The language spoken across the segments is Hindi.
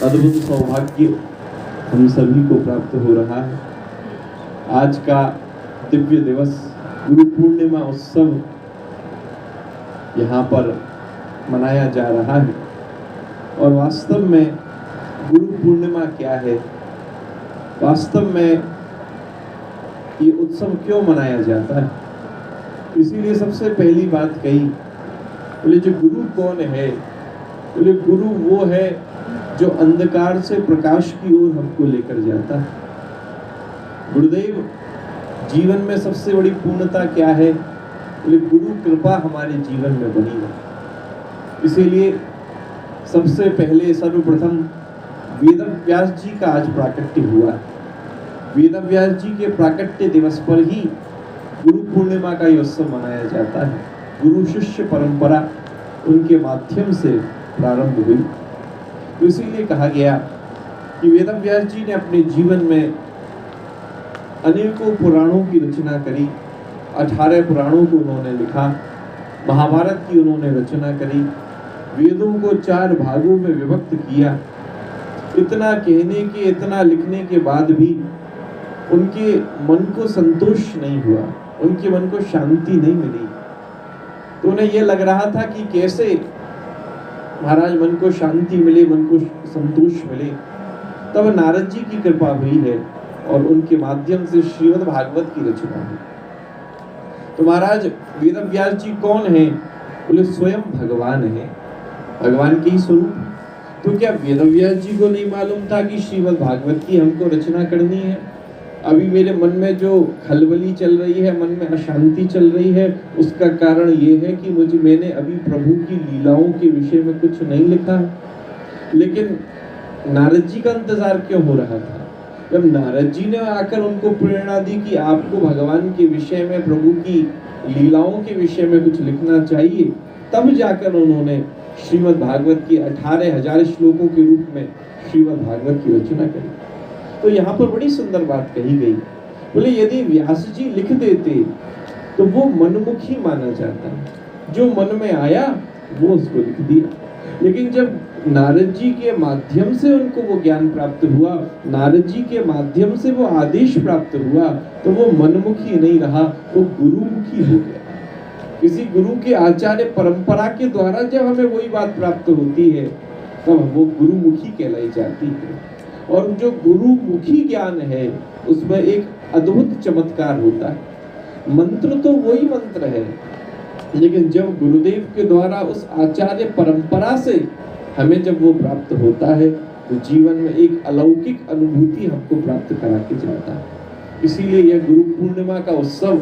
अद्भुत सौभाग्य हम सभी को प्राप्त हो रहा है। आज का दिव्य दिवस गुरु पूर्णिमा उत्सव यहाँ पर मनाया जा रहा है। और वास्तव में गुरु पूर्णिमा क्या है, वास्तव में ये उत्सव क्यों मनाया जाता है, इसीलिए सबसे पहली बात कही, बोले जो गुरु कौन है, बोले गुरु वो है जो अंधकार से प्रकाश की ओर हमको लेकर जाता है। गुरुदेव जीवन में सबसे बड़ी पूर्णता क्या है, बोले गुरु कृपा हमारे जीवन में बनी है। इसीलिए सबसे पहले सर्वप्रथम वेदव्यास जी का आज प्राकट्य हुआ। वेदव्यास जी के प्राकट्य दिवस पर ही गुरु पूर्णिमा का उत्सव मनाया जाता है। गुरु शिष्य परंपरा उनके माध्यम से प्रारंभ हुई। तो इसीलिए कहा गया कि वेदव्यास जी ने अपने जीवन में अनेकों पुराणों की रचना करी। 18 पुराणों को उन्होंने लिखा, महाभारत की उन्होंने रचना करी, वेदों को 4 भागों में विभक्त किया। इतना कहने के, इतना लिखने के बाद भी उनके मन को संतोष नहीं हुआ, उनके मन को शांति नहीं मिली। तो उन्हें यह लग रहा था कि कैसे महाराज मन को शांति मिले, मन को संतोष मिले। तब नारद जी की कृपा हुई है और उनके माध्यम से श्रीमद् भागवत की रचना हुई। तो महाराज वेदव्यास जी कौन है, बोले स्वयं भगवान है, भगवान के ही स्वरूप। तो क्या वेदव्यास जी को नहीं मालूम था कि श्रीमद् भागवत की हमको रचना करनी है? अभी मेरे मन में जो खलबली चल रही है, मन में अशांति चल रही है, उसका कारण ये है कि मैंने अभी प्रभु की लीलाओं के विषय में कुछ नहीं लिखा। लेकिन नारद जी का इंतजार क्यों हो रहा था? जब नारद जी ने आकर उनको प्रेरणा दी कि आपको भगवान के विषय में, प्रभु की लीलाओं के विषय में कुछ लिखना चाहिए, तब जाकर उन्होंने श्रीमद् भागवत की 18,000 श्लोकों के रूप में श्रीमद् भागवत की रचना करी। तो यहाँ पर बड़ी सुंदर बात कही गई, बोले यदि व्यास जी लिख देते तो वो मनमुखी माना जाता, जो मन में आया वो उसको लिख दिया। लेकिन जब नारद जी के माध्यम से उनको वो ज्ञान प्राप्त हुआ, नारद जी के माध्यम से वो आदेश प्राप्त हुआ, तो वो मनमुखी नहीं रहा, वो गुरुमुखी हो गया। किसी गुरु के आचार्य परंपरा के द्वारा जब हमें वही बात प्राप्त होती है, तब वो गुरुमुखी कहलाई जाती है। और जो गुरुमुखी ज्ञान है उसमें एक अद्भुत चमत्कार होता है। मंत्र तो वही मंत्र है, लेकिन जब गुरुदेव के द्वारा उस आचार्य परंपरा से हमें जब वो प्राप्त होता है, तो जीवन में एक अलौकिक अनुभूति हमको प्राप्त करा के जाता है। इसीलिए यह गुरु पूर्णिमा का उत्सव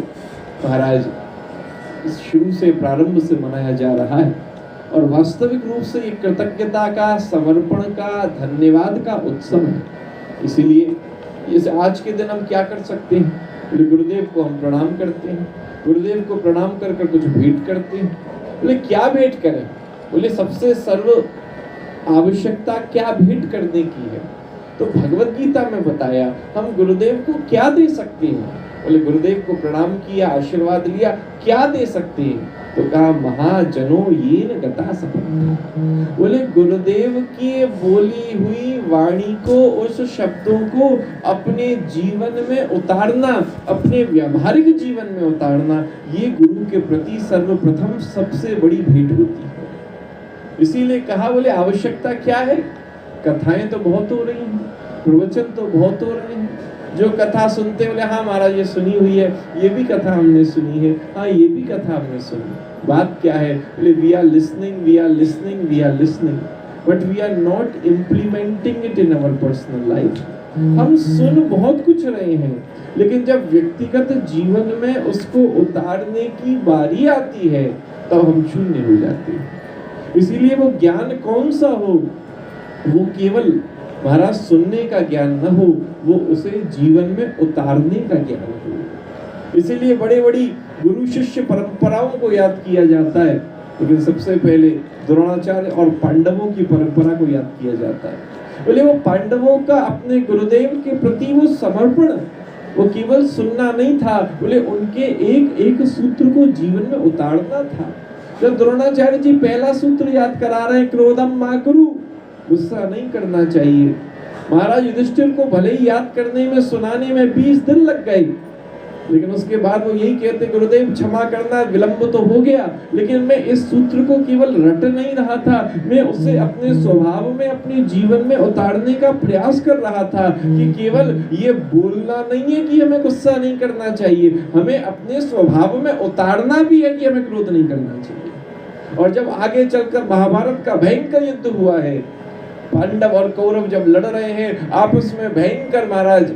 महाराज शुरू से, प्रारंभ से मनाया जा रहा है। और वास्तविक रूप से एक कृतज्ञता का, समर्पण का, धन्यवाद का उत्सव है। इसीलिए जैसे आज के दिन हम क्या कर सकते हैं, गुरुदेव को हम प्रणाम करते हैं, गुरुदेव को प्रणाम कर कर कुछ भेंट करते हैं। बोले क्या भेंट करें, बोले सबसे सर्व आवश्यकता क्या भेंट करने की है। तो भगवत गीता में बताया हम गुरुदेव को क्या दे सकते हैं। बोले गुरुदेव को प्रणाम किया, आशीर्वाद लिया, क्या दे सकते हैं? तो कहा महाजनों येन गता सपथ। बोले गुरुदेव की बोली हुई वाणी को, उस शब्दों को अपने जीवन में उतारना, अपने व्यावहारिक जीवन में उतारना, ये गुरु के प्रति सर्वप्रथम सबसे बड़ी भेंट होती है। इसीलिए कहा, बोले आवश्यकता क्या है? कथाएं तो बहुत हो रही हैं, प्रवचन तो बहुत हो रहे हैं। जो कथा सुनते बोले हाँ महाराज ये सुनी हुई है, ये भी कथा हमने सुनी है, हाँ ये भी कथा हमने सुनी। बात क्या है? बोले we are listening, we are listening, we are listening, but we are not implementing it in our personal life. हम सुन बहुत कुछ रहे हैं, लेकिन जब व्यक्तिगत जीवन में उसको उतारने की बारी आती है, तब हम शून्य हो जाते हैं। इसीलिए वो ज्ञान कौन सा हो, वो केवल महाराज सुनने का ज्ञान न हो, वो उसे जीवन में उतारने का ज्ञान हो। इसीलिए बड़े बड़ी गुरु शिष्य परंपराओं को याद किया जाता है, लेकिन सबसे पहले द्रोणाचार्य और पांडवों की परंपरा को याद किया जाता है। बोले वो पांडवों का अपने गुरुदेव के प्रति वो समर्पण, वो केवल सुनना नहीं था, बोले उनके एक एक सूत्र को जीवन में उतारना था। जब द्रोणाचार्य जी पहला सूत्र याद करा रहे हैं, क्रोधम मा कुरु, गुस्सा नहीं करना चाहिए। महाराज युधिष्ठिर को भले ही याद करने में, सुनाने में 20 दिन लग गए, लेकिन उसके बाद वो यही कहते, गुरुदेव क्षमा करना, विलंब तो हो गया, लेकिन मैं इस सूत्र को केवल रट नहीं रहा था, मैं उसे अपने स्वभाव में, अपने जीवन में उतारने का प्रयास कर रहा था कि केवल ये बोलना नहीं है कि हमें गुस्सा नहीं करना चाहिए, हमें अपने स्वभाव में उतारना भी है कि हमें क्रोध नहीं करना चाहिए। और जब आगे चलकर महाभारत का भयंकर युद्ध हुआ है, पांडव और कौरव जब लड़ रहे हैं आपस में, भयंकर महाराज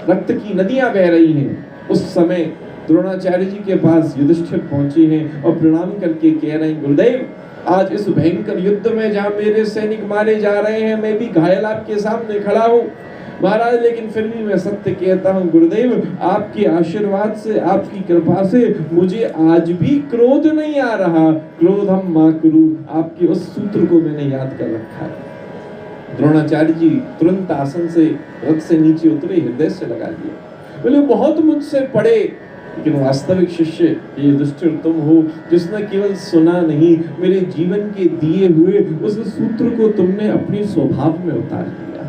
रक्त की नदियां बह रही हैं, उस समय द्रोणाचार्य जी के पास युधिष्ठिर पहुंचे हैं और प्रणाम करके कह रहे हैं, गुरुदेव आज इस भयंकर युद्ध में जहां मेरे सैनिक मारे जा रहे हैं, मैं भी घायल आपके सामने खड़ा हूं महाराज, लेकिन फिर भी मैं सत्य कहता हूं गुरुदेव, आपके आशीर्वाद से, आपकी कृपा से मुझे आज भी क्रोध नहीं आ रहा। क्रोध हम मां करूं, आपके उस सूत्र को मैंने याद कर रखा है। द्रोणाचार्य जी तुरंत आसन से, रथ से नीचे उतरे, हृदय से लगा दिया, बोले बहुत मुझसे पढ़े, लेकिन वास्तविक शिष्य ये युधिष्ठिर तुम हो, जिसने केवल सुना नहीं, मेरे जीवन के दिए हुए उस सूत्र को तुमने अपने स्वभाव में उतार लिया।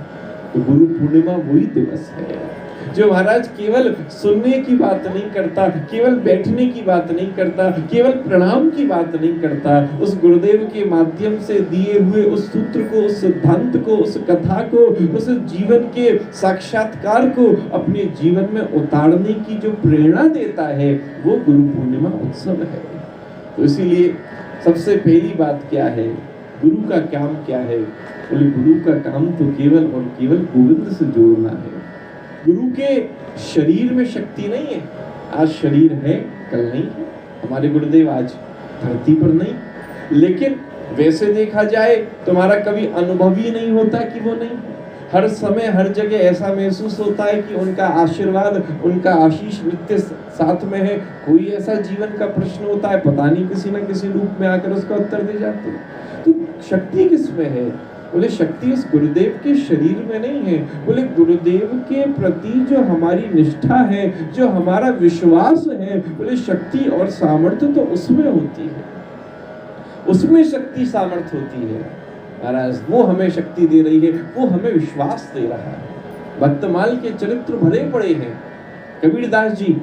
तो गुरु पूर्णिमा वही दिवस है जो महाराज केवल सुनने की बात नहीं करता, केवल बैठने की बात नहीं करता, केवल प्रणाम की बात नहीं करता, उस गुरुदेव के माध्यम से दिए हुए उस सूत्र को, उस सिद्धांत को, उस कथा को, उस जीवन के साक्षात्कार को अपने जीवन में उतारने की जो प्रेरणा देता है, वो गुरु पूर्णिमा उत्सव है। तो इसीलिए सबसे पहली बात क्या है, गुरु का काम क्या है? बोले गुरु का काम तो केवल और केवल गोविंद से जोड़ना है। गुरु के शरीर में शक्ति नहीं है, आज शरीर है कल नहीं है। हमारे गुरुदेव आज धरती पर नहीं, लेकिन वैसे देखा जाए तुम्हारा कभी अनुभव ही नहीं होता कि वो नहीं। हर समय हर जगह ऐसा महसूस होता है कि उनका आशीर्वाद, उनका आशीष नित्य साथ में है। कोई ऐसा जीवन का प्रश्न होता है, पता नहीं किसी न किसी रूप में आकर उसका उत्तर दे जाते हैं। तो शक्ति किसमें है? बोले शक्ति इस गुरुदेव के शरीर में नहीं है। बोले गुरुदेव के प्रति जो हमारी निष्ठा है, जो हमारा विश्वास है, बोले शक्ति और सामर्थ्य तो उसमें होती है, उसमें शक्ति सामर्थ्य होती है। महाराज वो हमें शक्ति दे रही है, वो हमें विश्वास दे रहा है। भक्तमाल के चरित्र भरे पड़े हैं। कबीरदास जी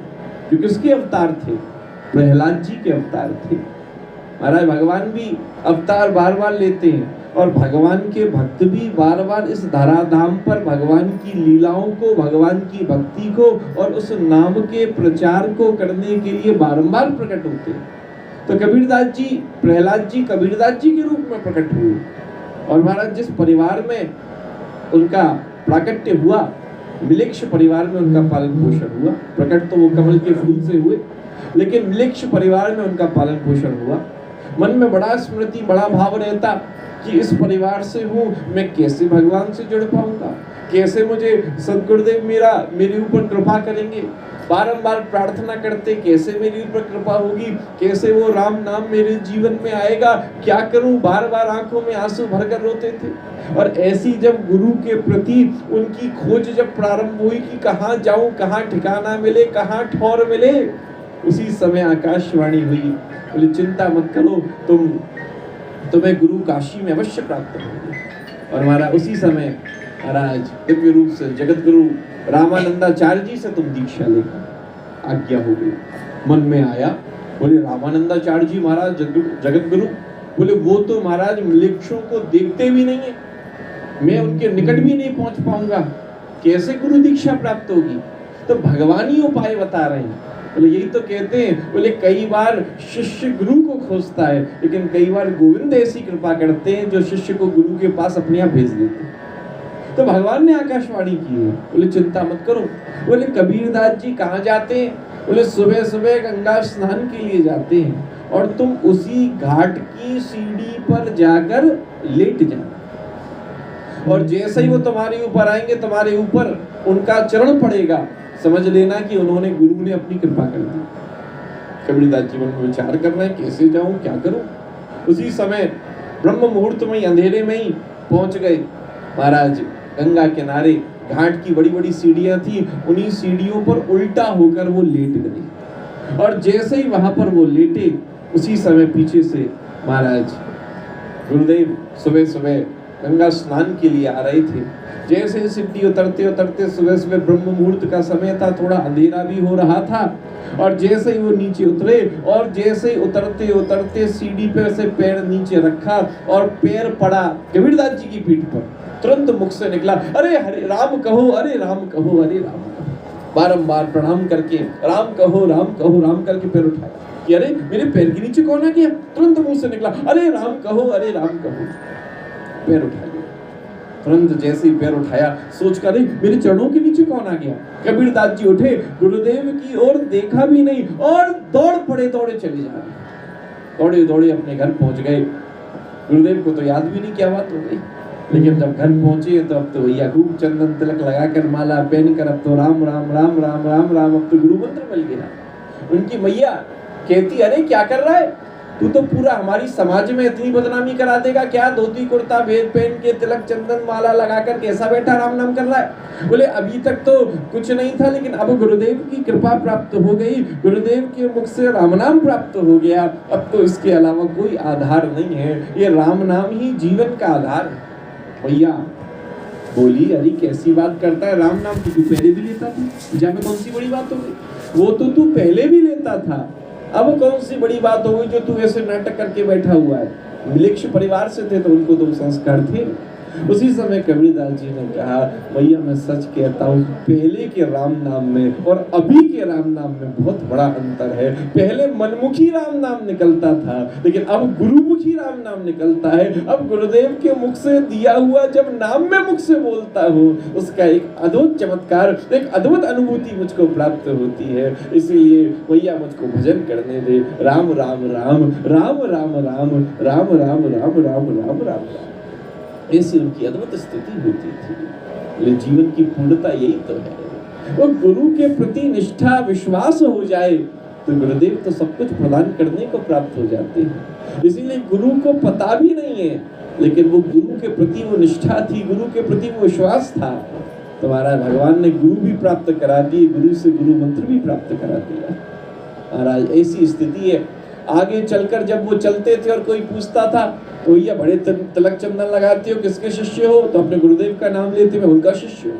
जो किसके अवतार थे? प्रहलाद जी के अवतार थे। महाराज भगवान भी अवतार बार बार लेते हैं और भगवान के भक्त भी बार बार इस धराधाम पर भगवान की लीलाओं को, भगवान की भक्ति को और उस नाम के प्रचार को करने के लिए बारंबार प्रकट होते हैं। तो कबीरदास जी, प्रहलाद जी कबीरदास जी के रूप में प्रकट हुए। और महाराज जिस परिवार में उनका प्राकट्य हुआ, मिलेक्ष परिवार में उनका पालन पोषण हुआ। प्रकट तो वो कमल के फूल से हुए, लेकिन मिलेक्ष परिवार में उनका पालन पोषण हुआ। मन में बड़ा स्मृति, बड़ा भाव रहता कि इस परिवार से हूँ, मैं कैसे भगवान से जुड़ पाऊंगा, कैसे मुझे सद्गुरुदेव मेरे ऊपर कृपा करेंगे। बारंबार प्रार्थना करते, कैसे मेरे ऊपर कृपा होगी, कैसे वो राम नाम मेरे जीवन में आएगा, क्या करूं। बार बार आंखों में आंसू भरकर रोते थे। और ऐसी जब गुरु के प्रति उनकी खोज जब प्रारंभ हुई कि कहाँ जाऊं, कहाँ ठिकाना मिले, कहाँ ठौर मिले, उसी समय आकाशवाणी हुई, बोले चिंता मत करो, तुम्हें गुरु काशी में अवश्य प्राप्त होंगे। और हमारा उसी समय महाराज दिव्य रूप से जगत गुरु रामानंदाचार्य जी से तुम दीक्षा लेकर आज्ञा हो गई। मन में आया, बोले रामानंदाचार्य जी महाराज जगत गुरु, बोले वो तो महाराज मिलेक्षों को देखते भी नहीं है, मैं उनके निकट भी नहीं पहुंच पाऊंगा, कैसे गुरु दीक्षा प्राप्त होगी? तो भगवान ही उपाय बता रहे हैं। बोले यही तो कहते हैं, बोले कई बार शिष्य गुरु को खोजता है, लेकिन कई बार गोविंद ऐसी कृपा करते हैं जो शिष्य को गुरु के पास अपने आप भेज देते हैं। तो भगवान ने आकाशवाणी की है, बोले चिंता मत करो। बोले कबीरदास जी कहाँ जाते हैं? बोले सुबह सुबह गंगा स्नान के लिए जाते हैं और तुम उसी घाट की सीढ़ी पर जाकर लेट जाना, और जैसे ही वो तुम्हारे ऊपर आएंगे, तुम्हारे ऊपर उनका चरण पड़ेगा, समझ लेना कि उन्होंने, गुरु ने अपनी कृपा कर दी। कबीरदास जी मन में विचार कर रहे हैं, कैसे जाऊं, क्या करूं। उसी समय ब्रह्म मुहूर्त में, अंधेरे में ही पहुंच गए महाराज गंगा किनारे। घाट की बड़ी बड़ी सीढ़ियां थी, उन्हीं सीढ़ियों पर उल्टा होकर वो लेट गए। और जैसे ही वहां पर वो लेटे, उसी समय पीछे से महाराज गुरुदेव सुबह सुबह गंगा स्नान के लिए आ रहे थे। जैसे सीढ़ी उतरते उतरते सुबह सुबह ब्रह्म मुहूर्त का समय था, थोड़ा अंधेरा भी हो रहा था, और जैसे ही वो नीचे उतरे और जैसे ही उतरते उतरते सीढ़ी पे से पैर नीचे रखा और पैर पड़ा कबीरदास जी की पीठ पर, तुरंत मुख से निकला, अरे हरे राम कहो, अरे राम कहो, अरे राम कहो। बारंबार प्रणाम करके राम कहो, राम कहो, राम करके पैर उठाया कि अरे मेरे पैर के नीचे कौन आ गया। तुरंत मुंह से निकला, अरे राम कहो, अरे राम कहो। पैर उठा लिया। तुरंत जैसे ही पैर उठाया सोच कर मेरे चरणों के नीचे कौन आ गया। कबीरदास जी उठे, गुरुदेव की ओर देखा भी नहीं और दौड़ पड़े, दौड़े चले जा रहे, दौड़े दौड़े अपने घर पहुंच गए। गुरुदेव को तो याद भी नहीं क्या बात हो गई, लेकिन जब घर पहुंचे तो अब तो भैया खूब चंदन तिलक लगाकर माला पहनकर अब तो राम राम राम राम राम राम, अब तो गुरु मंत्र मिल गया। उनकी मैया कहती, अरे क्या कर रहा है तू, तो पूरा हमारी समाज में इतनी बदनामी करा देगा क्या, धोती कुर्ता भेद पहन के तिलक चंदन माला लगाकर कैसा बैठा राम नाम कर रहा है। बोले अभी तक तो कुछ नहीं था, लेकिन अब गुरुदेव की कृपा प्राप्त हो गई, गुरुदेव के मुख से राम नाम प्राप्त हो गया, अब तो इसके अलावा कोई आधार नहीं है, ये राम नाम ही जीवन का आधार है। भैया बोली, अरे कैसी बात करता है, राम नाम तो तू पहले भी लेता था, जहाँ में कौन सी बड़ी बात हो गई, वो तो तू पहले भी लेता था, अब कौन सी बड़ी बात हो गई जो तू ऐसे नाटक करके बैठा हुआ है। मिलिक्ष परिवार से थे तो उनको तो संस्कार थे। उसी समय कबीरदास जी ने कहा, भैया मैं सच कहता हूँ, पहले के राम नाम में और अभी के राम नाम में बहुत बड़ा अंतर है। पहले मनमुखी राम नाम निकलता था, लेकिन अब गुरुमुखी राम नाम निकलता है। अब गुरुदेव के मुख से दिया हुआ जब नाम में मुख से बोलता हूँ, उसका एक अद्भुत चमत्कार, एक अद्भुत अनुभूति मुझको प्राप्त होती है। इसीलिए भैया मुझको भजन करने दे, राम राम राम राम राम राम राम राम राम राम राम राम। ऐसी उनकी अद्भुत स्थिति होती थी। जीवन की पूर्णता यही तो है, वो गुरु के प्रति निष्ठा विश्वास हो जाए तो गुरुदेव तो सब कुछ प्रदान करने को प्राप्त हो जाते हैं। इसीलिए गुरु को पता भी नहीं है, लेकिन वो गुरु के प्रति वो निष्ठा थी, गुरु के प्रति वो विश्वास था। तो महाराज भगवान ने गुरु भी प्राप्त करा दिए, गुरु से गुरु मंत्र भी प्राप्त करा दिया। महाराज ऐसी स्थिति है। आगे चलकर जब वो चलते थे और कोई पूछता था तो भैया बड़े तिलक चंदन लगाते हो, किसके शिष्य हो, तो अपने गुरुदेव का नाम लेते, मैं उनका शिष्य हूँ।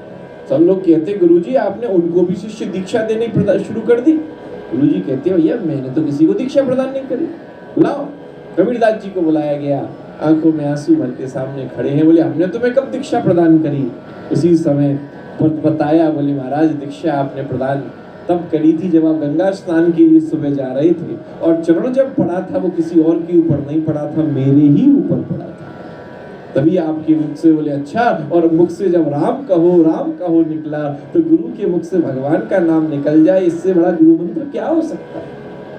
सब लोग कहते, गुरुजी आपने उनको भी शिष्य दीक्षा देने शुरू कर दी। गुरुजी कहते, भैया मैंने तो किसी को दीक्षा प्रदान नहीं करी। बुलाओ। कबीरदास जी को बुलाया गया, आंखों में आंसू भर के सामने खड़े हैं। बोले हमने तुम्हें कब दीक्षा प्रदान करी। उसी समय बताया, बोले महाराज दीक्षा आपने प्रदान तब करी थी जब आप गंगा स्नान के लिए सुबह जा रहे थे, और चरण जब पड़ा था वो किसी और के ऊपर नहीं पड़ा था, मेरे ही ऊपर पड़ा था। तभी आपके मुख से बोले अच्छा, और मुख से जब राम कहो निकला, तो गुरु के मुख से भगवान का नाम निकल जाए, इससे बड़ा गुरु मंत्र क्या हो सकता है।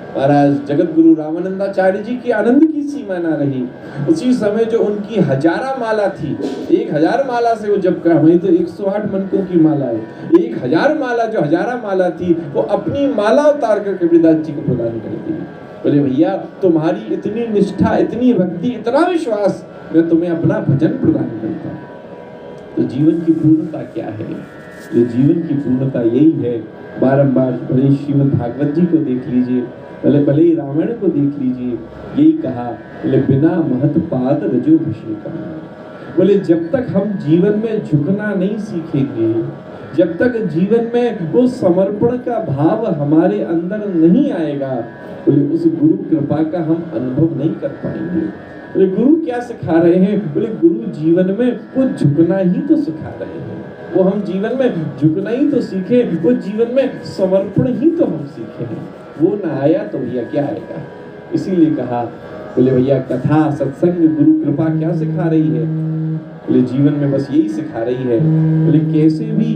महाराज जगत गुरु रामानंदाचार्य जी की आनंद की सीमा ना रही। उसी समय जो उनकी हजारा माला थी, 1000 माला से वो जब कर, वही तो 108 मनकों की माला है, 1000 माला जो हजारा माला थी वो अपनी माला उतार कर कबीरदास जी को प्रदान कर दी। बोले भैया तुम्हारी इतनी निष्ठा, इतनी भक्ति, इतना विश्वास, मैं तुम्हें अपना भजन प्रदान करता हूँ। तो जीवन की पूर्णता क्या है? ये जीवन की पूर्णता यही है। बारंबार भले श्रीमद् भागवत जी को देख लीजिए, भले ही रामायण को देख लीजिए, यही कहा, बोले बिना महत पाद रजो भिषेकम। बोले जब तक हम जीवन में झुकना नहीं सीखेंगे, जब तक जीवन में वो समर्पण का भाव हमारे अंदर नहीं आएगा, बोले उस गुरु कृपा का हम अनुभव नहीं कर पाएंगे। बोले गुरु क्या सिखा रहे हैं? बोले गुरु जीवन में वो झुकना ही तो सिखा रहे हैं। वो हम जीवन में झुकना ही तो सीखे, वो जीवन में समर्पण ही तो हम सीखे हैं। वो ना आया तो भैया क्या आएगा। इसीलिए कहा, बोले भैया कथा सत्संग गुरु कृपा क्या सिखा रही है? बोले जीवन में बस यही सिखा रही है। बोले कैसे भी,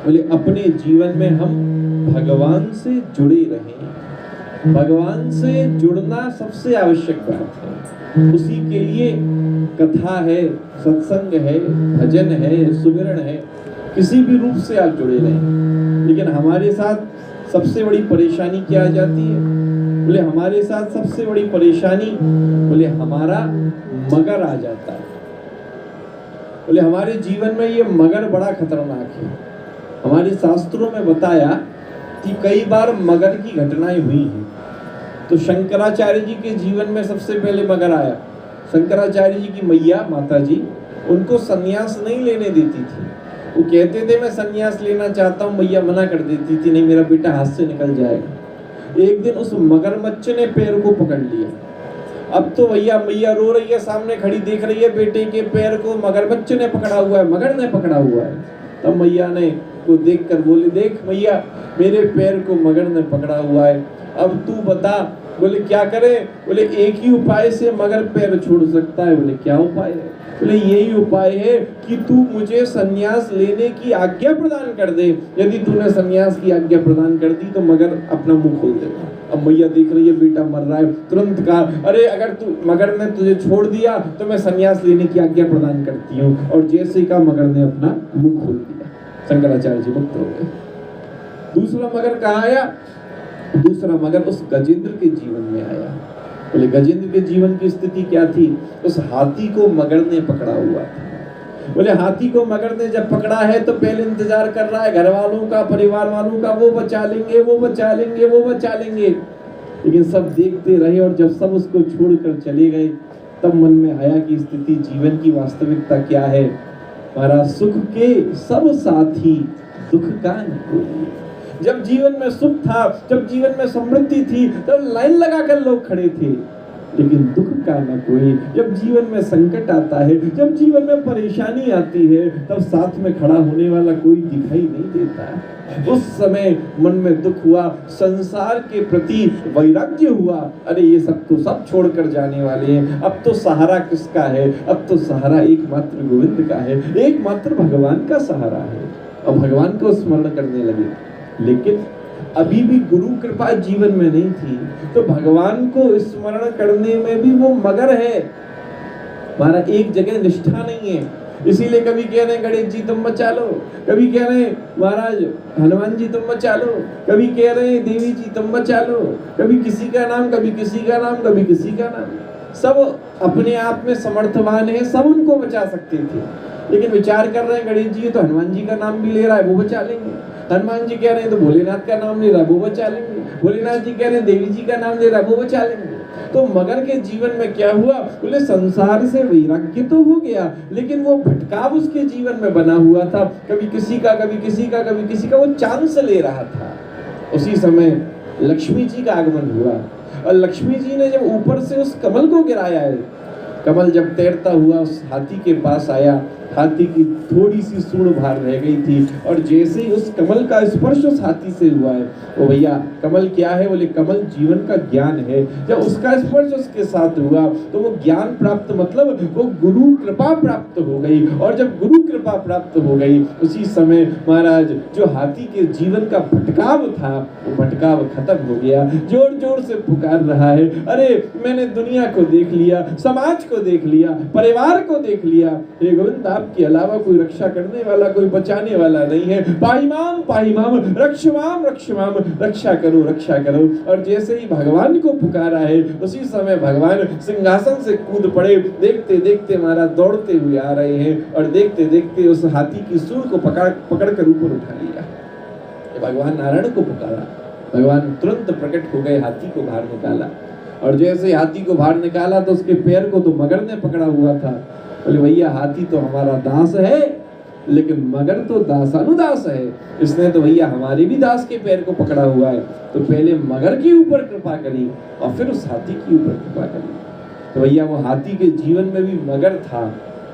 बोले अपने जीवन में हम भगवान से जुड़े रहें। भगवान से जुड़ना सबसे आवश्यक बात है। उसी के लिए कथा है, सत्संग है, भजन है, सुमिरन है, किसी भी रूप से आप जुड़े रहें। लेकिन हमारे साथ सबसे बड़ी परेशानी क्या आ जाती है? बोले हमारे साथ सबसे बड़ी परेशानी, बोले हमारा मगर आ जाता है। बोले हमारे जीवन में ये मगर बड़ा खतरनाक है। हमारे शास्त्रों में बताया कि कई बार मगर की घटनाएं हुई हैं। तो शंकराचार्य जी के जीवन में सबसे पहले मगर आया। शंकराचार्य जी की मैया माता जी उनको सन्यास नहीं लेने देती थी। वो कहते थे मैं सन्यास लेना चाहता हूँ, मैया मना कर देती थी, नहीं मेरा बेटा हाथ से निकल जाएगा। एक दिन उस मगरमच्छ ने पैर को पकड़ लिया। अब तो भैया मैया रो रही है, सामने खड़ी देख रही है बेटे के पैर को मगरमच्छ ने पकड़ा हुआ है, मगर ने पकड़ा हुआ है। तब मैया ने को देखकर बोली, देख मैया मेरे पैर को मगर ने पकड़ा हुआ है, अब तू बता। बोले क्या करे? बोले एक ही उपाय से मगर पैर छोड़ सकता है। बोले क्या उपाय है? बोले यही उपाय है कि तू मुझे सन्यास लेने की आज्ञा प्रदान कर दे। यदि तूने सन्यास की आज्ञा प्रदान कर दी तो मगर अपना मुंह खोल देगा। अब मैया देख रही है बेटा मर रहा है, तुरंत कहा, अरे अगर तू मगर ने तुझे छोड़ दिया तो मैं सन्यास लेने की आज्ञा प्रदान करती हूँ। और जैसे ही कहा मगर ने अपना मुंह खोल दिया, शंकराचार्य जी मुक्त हो गए। दूसरा मगर कहाँ आया? दूसरा मगर उस गजेंद्र के जीवन में आया। बोले गजेंद्र के जीवन की स्थिति क्या थी? उस हाथी को मगर ने पकड़ा हुआ था। बोले हाथी को मगर ने जब पकड़ा है तो पहले इंतजार कर रहा है घर वालों का, परिवार वालों का, वो बचा लेंगे, वो बचा लेंगे, वो बचा लेंगे। लेकिन सब देखते रहे और जब सब उसको छोड़कर चले गए तब मन में आया कि स्थिति जीवन की वास्तविकता क्या है। हमारा सुख के सब साथी दुख का न कोई। जब जीवन में सुख था, जब जीवन में समृद्धि थी, तब लाइन लगाकर लोग खड़े थे, लेकिन दुख का न कोई। जब जीवन में संकट आता है, जब जीवन में परेशानी आती है, तब साथ में खड़ा होने वाला कोई दिखाई नहीं देता। उस समय मन में दुख हुआ, संसार के प्रति वैराग्य हुआ। अरे ये सब तो सब छोड़कर जाने वाले हैं, अब तो सहारा किसका है? अब तो सहारा एकमात्र गोविंद का है, एकमात्र भगवान का सहारा है। और भगवान को स्मरण करने लगे। लेकिन अभी भी गुरु कृपा जीवन में नहीं थी, तो भगवान को स्मरण करने में भी वो मगर है। हमारा एक जगह निष्ठा नहीं है, इसीलिए कभी कह रहे हैं गणेश जी तुम बचा लो, कभी कह रहे हैं महाराज हनुमान जी तुम बचा लो, कभी कह रहे हैं देवी जी तुम बचा लो, कभी किसी का नाम, कभी किसी का नाम, कभी किसी का नाम। सब अपने आप में समर्थवान है, सब उनको बचा सकते थे, लेकिन विचार कर रहे हैं गणेश जी तो हनुमान जी का नाम भी ले रहा है, वो बचा लेंगे। हनुमान जी कह रहे हैं तो भोलेनाथ का नाम ले रहा है, वो बचा लेंगे। भोलेनाथ जी कह रहे हैं देवी जी का नाम ले रहा है, वो बचा लेंगे। तो मगर के जीवन में क्या हुआ? बोले संसार से वैराग्य तो हो गया, लेकिन वो भटकाव उसके जीवन में बना हुआ था, कभी किसी का, कभी किसी का, कभी किसी का, वो चांस ले रहा था। उसी समय लक्ष्मी जी का आगमन हुआ, और लक्ष्मी जी ने जब ऊपर से उस कमल को गिराया है, कमल जब तैरता हुआ उस हाथी के पास आया, हाथी की थोड़ी सी सूंड बाहर रह गई थी, और जैसे ही उस कमल का स्पर्श उस हाथी से हुआ है, वो भैया कमल क्या है? बोले कमल जीवन का ज्ञान है। जब उसका स्पर्श उसके साथ हुआ तो वो ज्ञान प्राप्त, मतलब वो गुरु कृपा प्राप्त हो गई। और जब गुरु कृपा प्राप्त हो गई, उसी समय महाराज जो हाथी के जीवन का भटकाव था, वो भटकाव खत्म हो गया। जोर जोर से पुकार रहा है, अरे मैंने दुनिया को देख लिया, समाज को देख लिया, परिवार को देख लिया, हे गोविंद आपके अलावा कोई रक्षा करने वाला, कोई बचाने वाला नहीं है। पाहिमाम पाहिमाम, रक्षमाम रक्षमाम, रक्षा करो रक्षा करो। और जैसे ही भगवान को पुकारा है, उसी समय भगवान सिंहासन से कूद पड़े। देखते देखते महाराज दौड़ते हुए आ रहे हैं, और देखते देखते उस हाथी की सूंड को पकड़ कर ऊपर उठा लिया। भगवान नारायण को पुकारा, भगवान तुरंत प्रकट हो गए, हाथी को बाहर निकाला। और जैसे हाथी को बाहर निकाला तो उसके पैर को तो मगर ने पकड़ा हुआ था। बोले भैया हाथी तो हमारा दास है, लेकिन मगर तो दासानुदास है, इसने तो भैया हमारे भी दास के पैर को पकड़ा हुआ है। तो पहले मगर के ऊपर कृपा करी और फिर उस हाथी के ऊपर कृपा करी। तो भैया वो हाथी के जीवन में भी मगर था,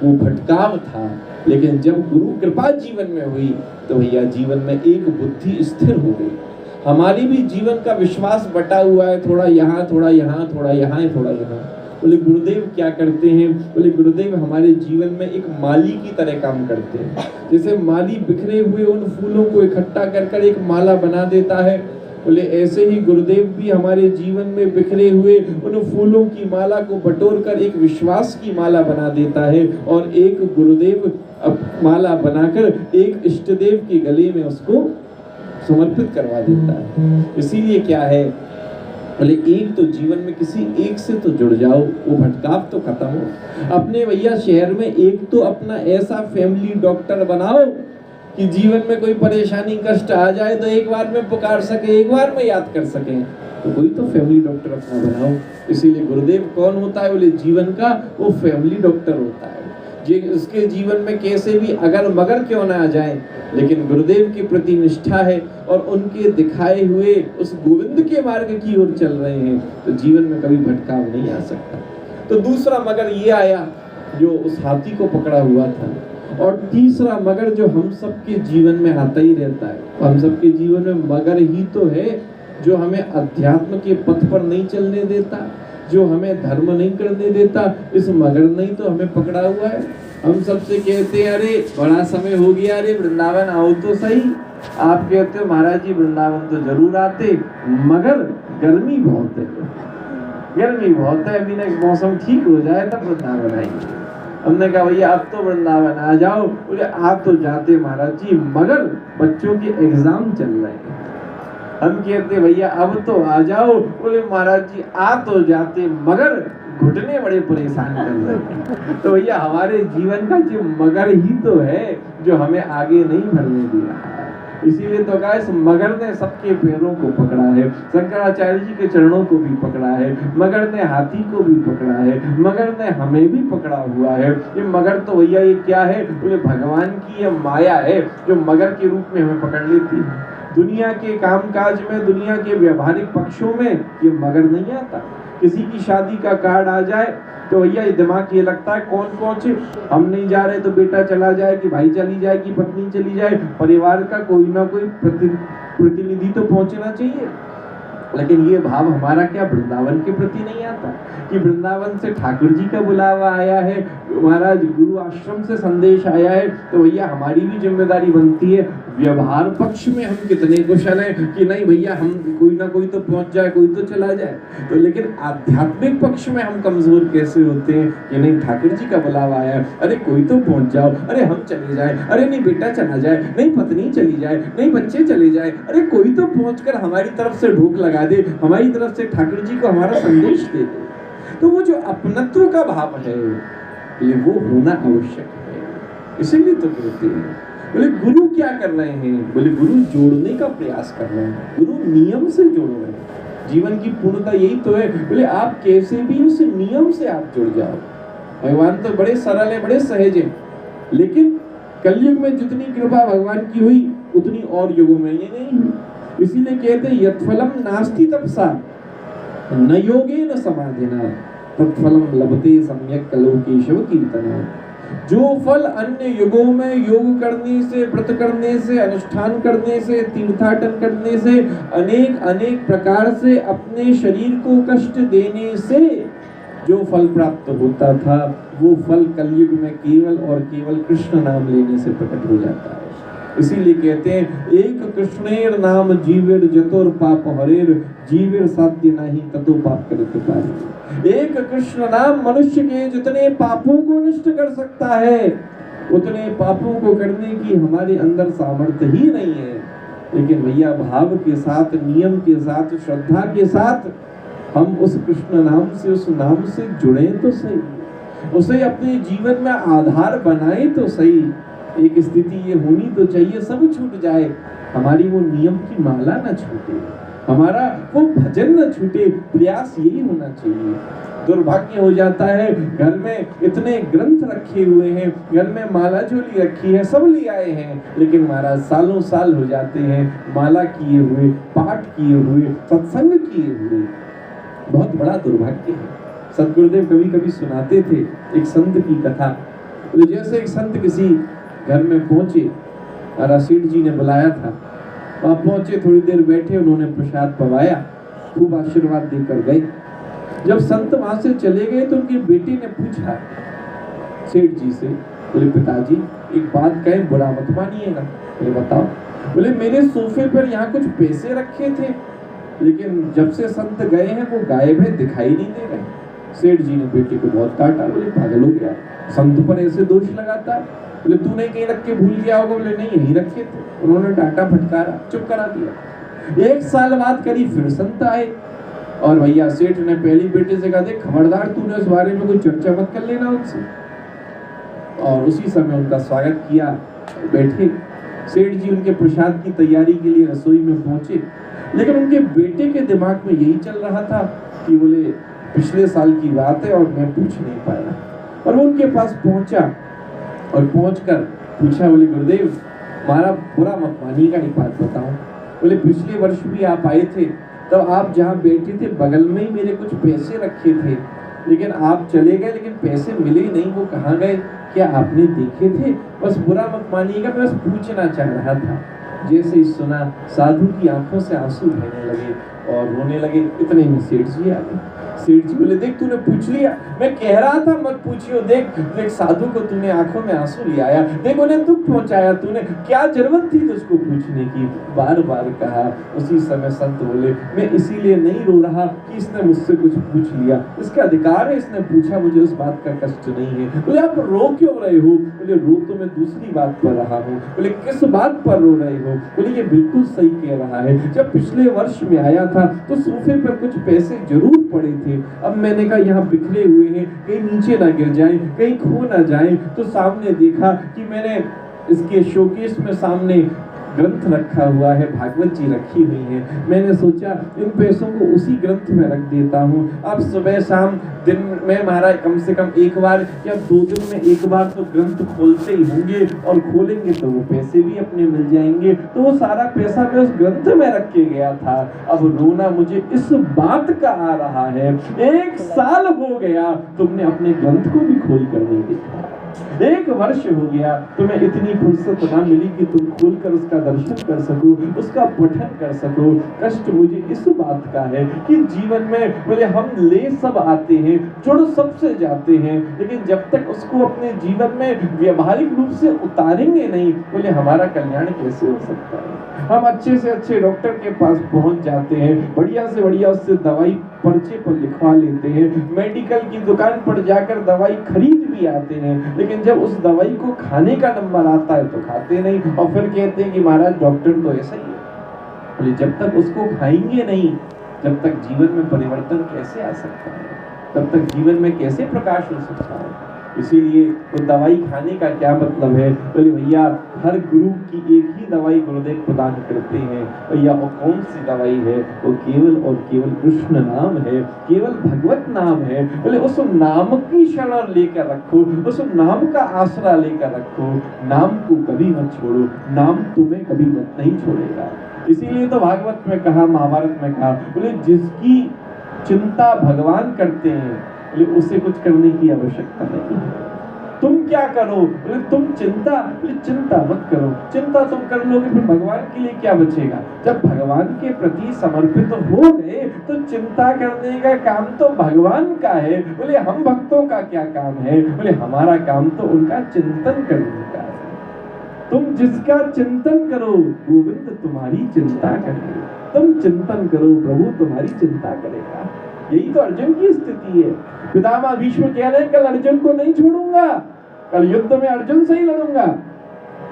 वो भटकाव था, लेकिन जब गुरु कृपा जीवन में हुई तो भैया जीवन में एक बुद्धि स्थिर हो गई। हमारी भी जीवन का विश्वास बटा हुआ है, थोड़ा यहाँ, थोड़ा यहाँ, थोड़ा यहाँ, थोड़ा यहाँ। बोले गुरुदेव क्या करते हैं? बोले गुरुदेव हमारे जीवन में एक माली की तरह काम करते हैं। जैसे माली बिखरे हुए उन फूलों को इकट्ठा कर एक माला बना देता है, बोले ऐसे ही गुरुदेव भी हमारे जीवन में बिखरे हुए उन फूलों की माला को बटोर कर एक विश्वास की माला बना देता है, और एक गुरुदेव माला बनाकर एक इष्टदेव के गले में उसको समर्पित करवा देता है। इसीलिए क्या है, बोले एक तो जीवन में किसी एक से तो जुड़ जाओ, वो भटकाव तो खत्म हो। अपने भैया शहर में एक तो अपना ऐसा फैमिली डॉक्टर बनाओ कि जीवन में कोई परेशानी कष्ट आ जाए तो एक बार में पुकार सके, एक बार में याद कर सके। तो कोई तो फैमिली डॉक्टर अपना बनाओ। इसीलिए गुरुदेव कौन होता है? बोले जीवन का वो फैमिली डॉक्टर होता है। जे उसके जीवन में कैसे भी अगर मगर क्यों ना आ जाए, लेकिन गुरुदेव के प्रति निष्ठा है और उनके दिखाए हुए उस गोविंद के मार्ग की ओर चल रहे हैं, तो जीवन में कभी भटकाव नहीं आ सकता। तो दूसरा मगर ये आया जो उस हाथी को पकड़ा हुआ था, और तीसरा मगर जो हम सबके जीवन में आता ही रहता है। हम सबके जीवन में मगर ही तो है जो हमें अध्यात्म के पथ पर नहीं चलने देता, जो हमें धर्म नहीं करने देता। इस मगर ने ही तो हमें पकड़ा हुआ है। हम सबसे कहते हैं अरे बड़ा समय हो गया, अरे वृंदावन आओ तो सही। आप कहते हो महाराज जी वृंदावन तो जरूर आते, मगर गर्मी बहुत है, गर्मी बहुत है, अभी ना मौसम ठीक हो जाए तब वृंदावन आएंगे। हमने कहा भैया अब तो वृंदावन आ जाओ। बोले आप तो जाते महाराज जी, मगर बच्चों के एग्जाम चल रहे हैं। हम कहते भैया अब तो आ जाओ। बोले महाराज जी आ तो जाते, मगर घुटने बड़े परेशान कर रहे हैं। तो भैया हमारे जीवन का जो मगर ही तो है जो हमें आगे नहीं बढ़ने दे रहा है। इसीलिए तो कहा इस मगर ने सबके पैरों को पकड़ा है, शंकराचार्य जी के चरणों को भी पकड़ा है, मगर ने हाथी को भी पकड़ा है, मगर ने हमें भी पकड़ा हुआ है। ये मगर तो भैया ये क्या है? बोले भगवान की ये माया है जो मगर के रूप में हमें पकड़ लेती है। दुनिया के कामकाज में, दुनिया के व्यवहारिक पक्षों में ये मगर नहीं आता। किसी की शादी का कार्ड आ जाए तो भैया ये दिमाग ये लगता है कौन पहुंचे, हम नहीं जा रहे तो बेटा चला जाए कि भाई चली जाए कि पत्नी चली जाए, परिवार का कोई ना कोई प्रतिनिधि तो पहुंचना चाहिए। लेकिन ये भाव हमारा क्या वृंदावन के प्रति नहीं आता कि वृंदावन से ठाकुर जी का बुलावा आया है, महाराज गुरु आश्रम से संदेश आया है, तो भैया हमारी भी जिम्मेदारी बनती है व्यवहार पक्ष में हम कितने कुशल हैं कि नहीं भैया हम कोई ना कोई तो पहुंच जाए, कोई तो चला जाए। तो लेकिन आध्यात्मिक पक्ष में हम कमजोर कैसे होते हैं कि नहीं ठाकुर जी का बुलावा आया है, अरे कोई तो पहुंच जाओ, अरे हम चले जाए, अरे नहीं बेटा चला जाए, नहीं पत्नी चली जाए, नहीं बच्चे चले जाए, अरे कोई तो पहुंचकर हमारी तरफ से ढोक लगा दे, हमारी तरफ से ठाकुर जी को हमारा संदेश दे दे। तो वो जो अपनत्व का भाव है ये वो होना आवश्यक है। इसीलिए तो कहते हैं बोले गुरु क्या कर रहे हैं? बोले गुरु जोड़ने का प्रयास कर रहे हैं, गुरु नियम से जोड़ रहे हैं। जीवन की पूर्णता यही तो है। बोले आप कैसे भी उस नियम से आप जुड़ जाओ। भगवान तो बड़े सरल है, बड़े सहज है, लेकिन कलयुग में जितनी कृपा भगवान की हुई उतनी और युगों में ये नहीं हुई। इसीलिए कहते यत्फलम नास्ति तपसा न योगेन समाधिना तत्फलम लभते सम्यक कलो केशव कीर्तना। जो फल अन्य युगों में योग करने से, व्रत करने से, अनुष्ठान करने से, तीर्थाटन करने से, अनेक अनेक प्रकार से अपने शरीर को कष्ट देने से जो फल प्राप्त होता था, वो फल कलयुग में केवल और केवल कृष्ण नाम लेने से प्रकट हो जाता है। इसीलिए कहते हैं एक कृष्णेर नाम जीवेर जतोर पाप हरेर, जीवेर साध्य नहीं ततो पाप करते पारे। एक कृष्ण नाम मनुष्य के जितने पापों को नष्ट कर सकता है उतने पापों को करने की हमारे अंदर सामर्थ्य ही नहीं है। लेकिन भैया भाव के साथ, नियम के साथ, श्रद्धा के साथ हम उस कृष्ण नाम से, उस नाम से जुड़े तो सही, उसे अपने जीवन में आधार बनाए तो सही। एक स्थिति ये होनी तो चाहिए सब छूट जाए, हमारी वो नियम की माला ना छूटे, हमारा वो भजन न छूटे। प्रयास यही होना चाहिए। दुर्भाग्य हो जाता है घर में इतने ग्रंथ रखे हुए हैं, घर में माला झोली रखी है, सब ले आए हैं, लेकिन महाराज सालों साल हो जाते हैं माला किए हुए, पाठ किए हुए, सत्संग किए हुए। बहुत बड़ा दुर्भाग्य है। सतगुरुदेव कभी कभी सुनाते थे एक संत की कथा। जैसे एक संत किसी घर में पहुंचे और सेठ जी ने बुलाया था, वहां पहुंचे, थोड़ी देर बैठे, उन्होंने प्रसाद पवाया, खूब आशीर्वाद देकर गए। जब संत वहां से चले गए तो उनके बेटे ने पूछा सेठ जी से, बोले पिताजी एक बात कहें, बुरा मत मानिएगा। बोले बताओ। बोले मेरे सोफे पर यहाँ कुछ पैसे रखे थे, लेकिन जब से संत गए हैं वो गायब है, दिखाई नहीं दे रहे। सेठ जी ने बेटे को बहुत डांटा। बोले पागल हो गया, संत पर ऐसे दोष लगाता है। बोले तूने कहीं रख के भूल गया होगा। बोले नहीं यहीं रखे थे। उन्होंने डांटा, फटकारा, चुप करा दिया। एक साल बाद करीब फिर संत आए और भैया सेठ ने पहली बेटे से कहा, देख खबरदार तूने उस बारे में कोई चर्चा मत कर लेना उनसे। और उसी समय उनका स्वागत किया, बैठे। सेठ जी उनके प्रसाद की तैयारी के लिए रसोई में पहुंचे। लेकिन उनके बेटे के दिमाग में यही चल रहा था कि बोले पिछले साल की बात है और मैं पूछ नहीं पाया। और वो उनके पास पहुंचा और पहुंचकर पूछा, बोले गुरुदेव हमारा बुरा मत मानिएगा, एक बात बताऊं। बोले पिछले वर्ष भी आप आए थे, तब आप जहाँ बैठे थे बगल में ही मेरे कुछ पैसे रखे थे, लेकिन आप चले गए, लेकिन पैसे मिले ही नहीं, वो कहाँ गए, क्या आपने देखे थे? बस बुरा मत मानिएगा, मैं बस पूछना चाह रहा था। जैसे ही सुना, साधु की आंखों से आंसू बहने लगे और रोने लगे। इतने में सेठ जी आ गए। सेठ जी बोले, देख तूने पूछ लिया, मैं कह रहा था मत पूछियो, देख देख साधु को तूने आंखों में आंसू ले आया, देख उन्हें दुख पहुंचाया तूने, क्या जरूरत थी तुझको पूछने की? बार बार कहा। उसी समय संत बोले, मैं इसीलिए नहीं रो रहा कि इसने मुझसे कुछ पूछ लिया, इसका अधिकार है, इसने पूछा, मुझे उस बात का कष्ट नहीं है। बोले आप रो क्यों रहे हो? बोले रो तो मैं दूसरी बात पर रहा हूँ। बोले किस बात पर रो रहे हो? बोले ये बिल्कुल सही कह रहा है, जब पिछले वर्ष में आया था तो सोफे पर कुछ पैसे जरूर पड़े थे, अब मैंने कहा यहाँ बिखरे हुए हैं, कहीं नीचे ना गिर जाएं, कहीं खो ना जाएं, तो सामने देखा कि मैंने इसके शोकेस में सामने ग्रंथ रखा हुआ है, भागवत जी रखी हुई है, मैंने सोचा इन पैसों को उसी ग्रंथ में रख देता हूँ। अब सुबह शाम दिन में महाराज कम से कम एक बार या 2 दिन में एक बार तो ग्रंथ खोलते ही होंगे, और खोलेंगे तो वो पैसे भी अपने मिल जाएंगे। तो वो सारा पैसा मैं उस ग्रंथ में रख के गया था। अब रोना मुझे इस बात का आ रहा है, 1 साल हो गया तुमने अपने ग्रंथ को भी खोल कर नहीं देखा, 1 वर्ष हो गया तुम्हें इतनी फुर्सत ना मिली कि तुम खोलकर उसका दर्शन कर सको, उसका पठन कर सको। कष्ट मुझे इस बात का है कि जीवन में बोले हम ले सब आते हैं, जुड़ सबसे जाते हैं, लेकिन जब तक उसको अपने जीवन में व्यवहारिक रूप से उतारेंगे नहीं, बोले हमारा कल्याण कैसे हो सकता है? हम अच्छे से अच्छे डॉक्टर के पास पहुंच जाते हैं, बढ़िया से बढ़िया उससे दवाई पर्चे पर लिखवा लेते हैं, मेडिकल की दुकान पर जाकर दवाई खरीद भी आते हैं, लेकिन जब उस दवाई को खाने का नंबर आता है तो खाते नहीं, और फिर कहते हैं कि महाराज डॉक्टर तो ऐसा ही है। बोले जब तक उसको खाएंगे नहीं, जब तक जीवन में परिवर्तन कैसे आ सकता है, तब तक जीवन में कैसे प्रकाश हो सकता है? इसीलिए वो दवाई खाने का क्या मतलब है? बोले भैया हर गुरु की एक ही दवाई गुरुदेव प्रदान करते हैं। भैया वो कौन सी दवाई है? वो केवल और केवल कृष्ण नाम है, केवल भगवत नाम है। बोले उस नाम की शरण लेकर रखो, उस नाम का आसरा लेकर रखो, नाम को कभी मत छोड़ो, नाम तुम्हें कभी मत नहीं छोड़ेगा। इसीलिए तो भागवत में कहा, महाभारत में कहा, बोले जिसकी चिंता भगवान करते हैं, बोले उसे कुछ करने की आवश्यकता नहीं है। तुम क्या करो? बोले तुम चिंता, बोले चिंता मत करो, चिंता तुम कर लोगे फिर भगवान के लिए क्या बचेगा? जब भगवान के प्रति समर्पित हो गए तो चिंता करने का काम तो भगवान का है। बोले हम भक्तों का क्या काम है? बोले हमारा काम तो उनका चिंतन करने का है। तुम जिसका चिंतन करो गोविंद तुम्हारी चिंता करेगा, तुम चिंतन करो प्रभु तुम्हारी चिंता करेगा। यही तो अर्जुन की स्थिति है। पितामह भीष्म कह रहे हैं कल अर्जुन को नहीं छोड़ूंगा, कल युद्ध में अर्जुन से ही लड़ूंगा।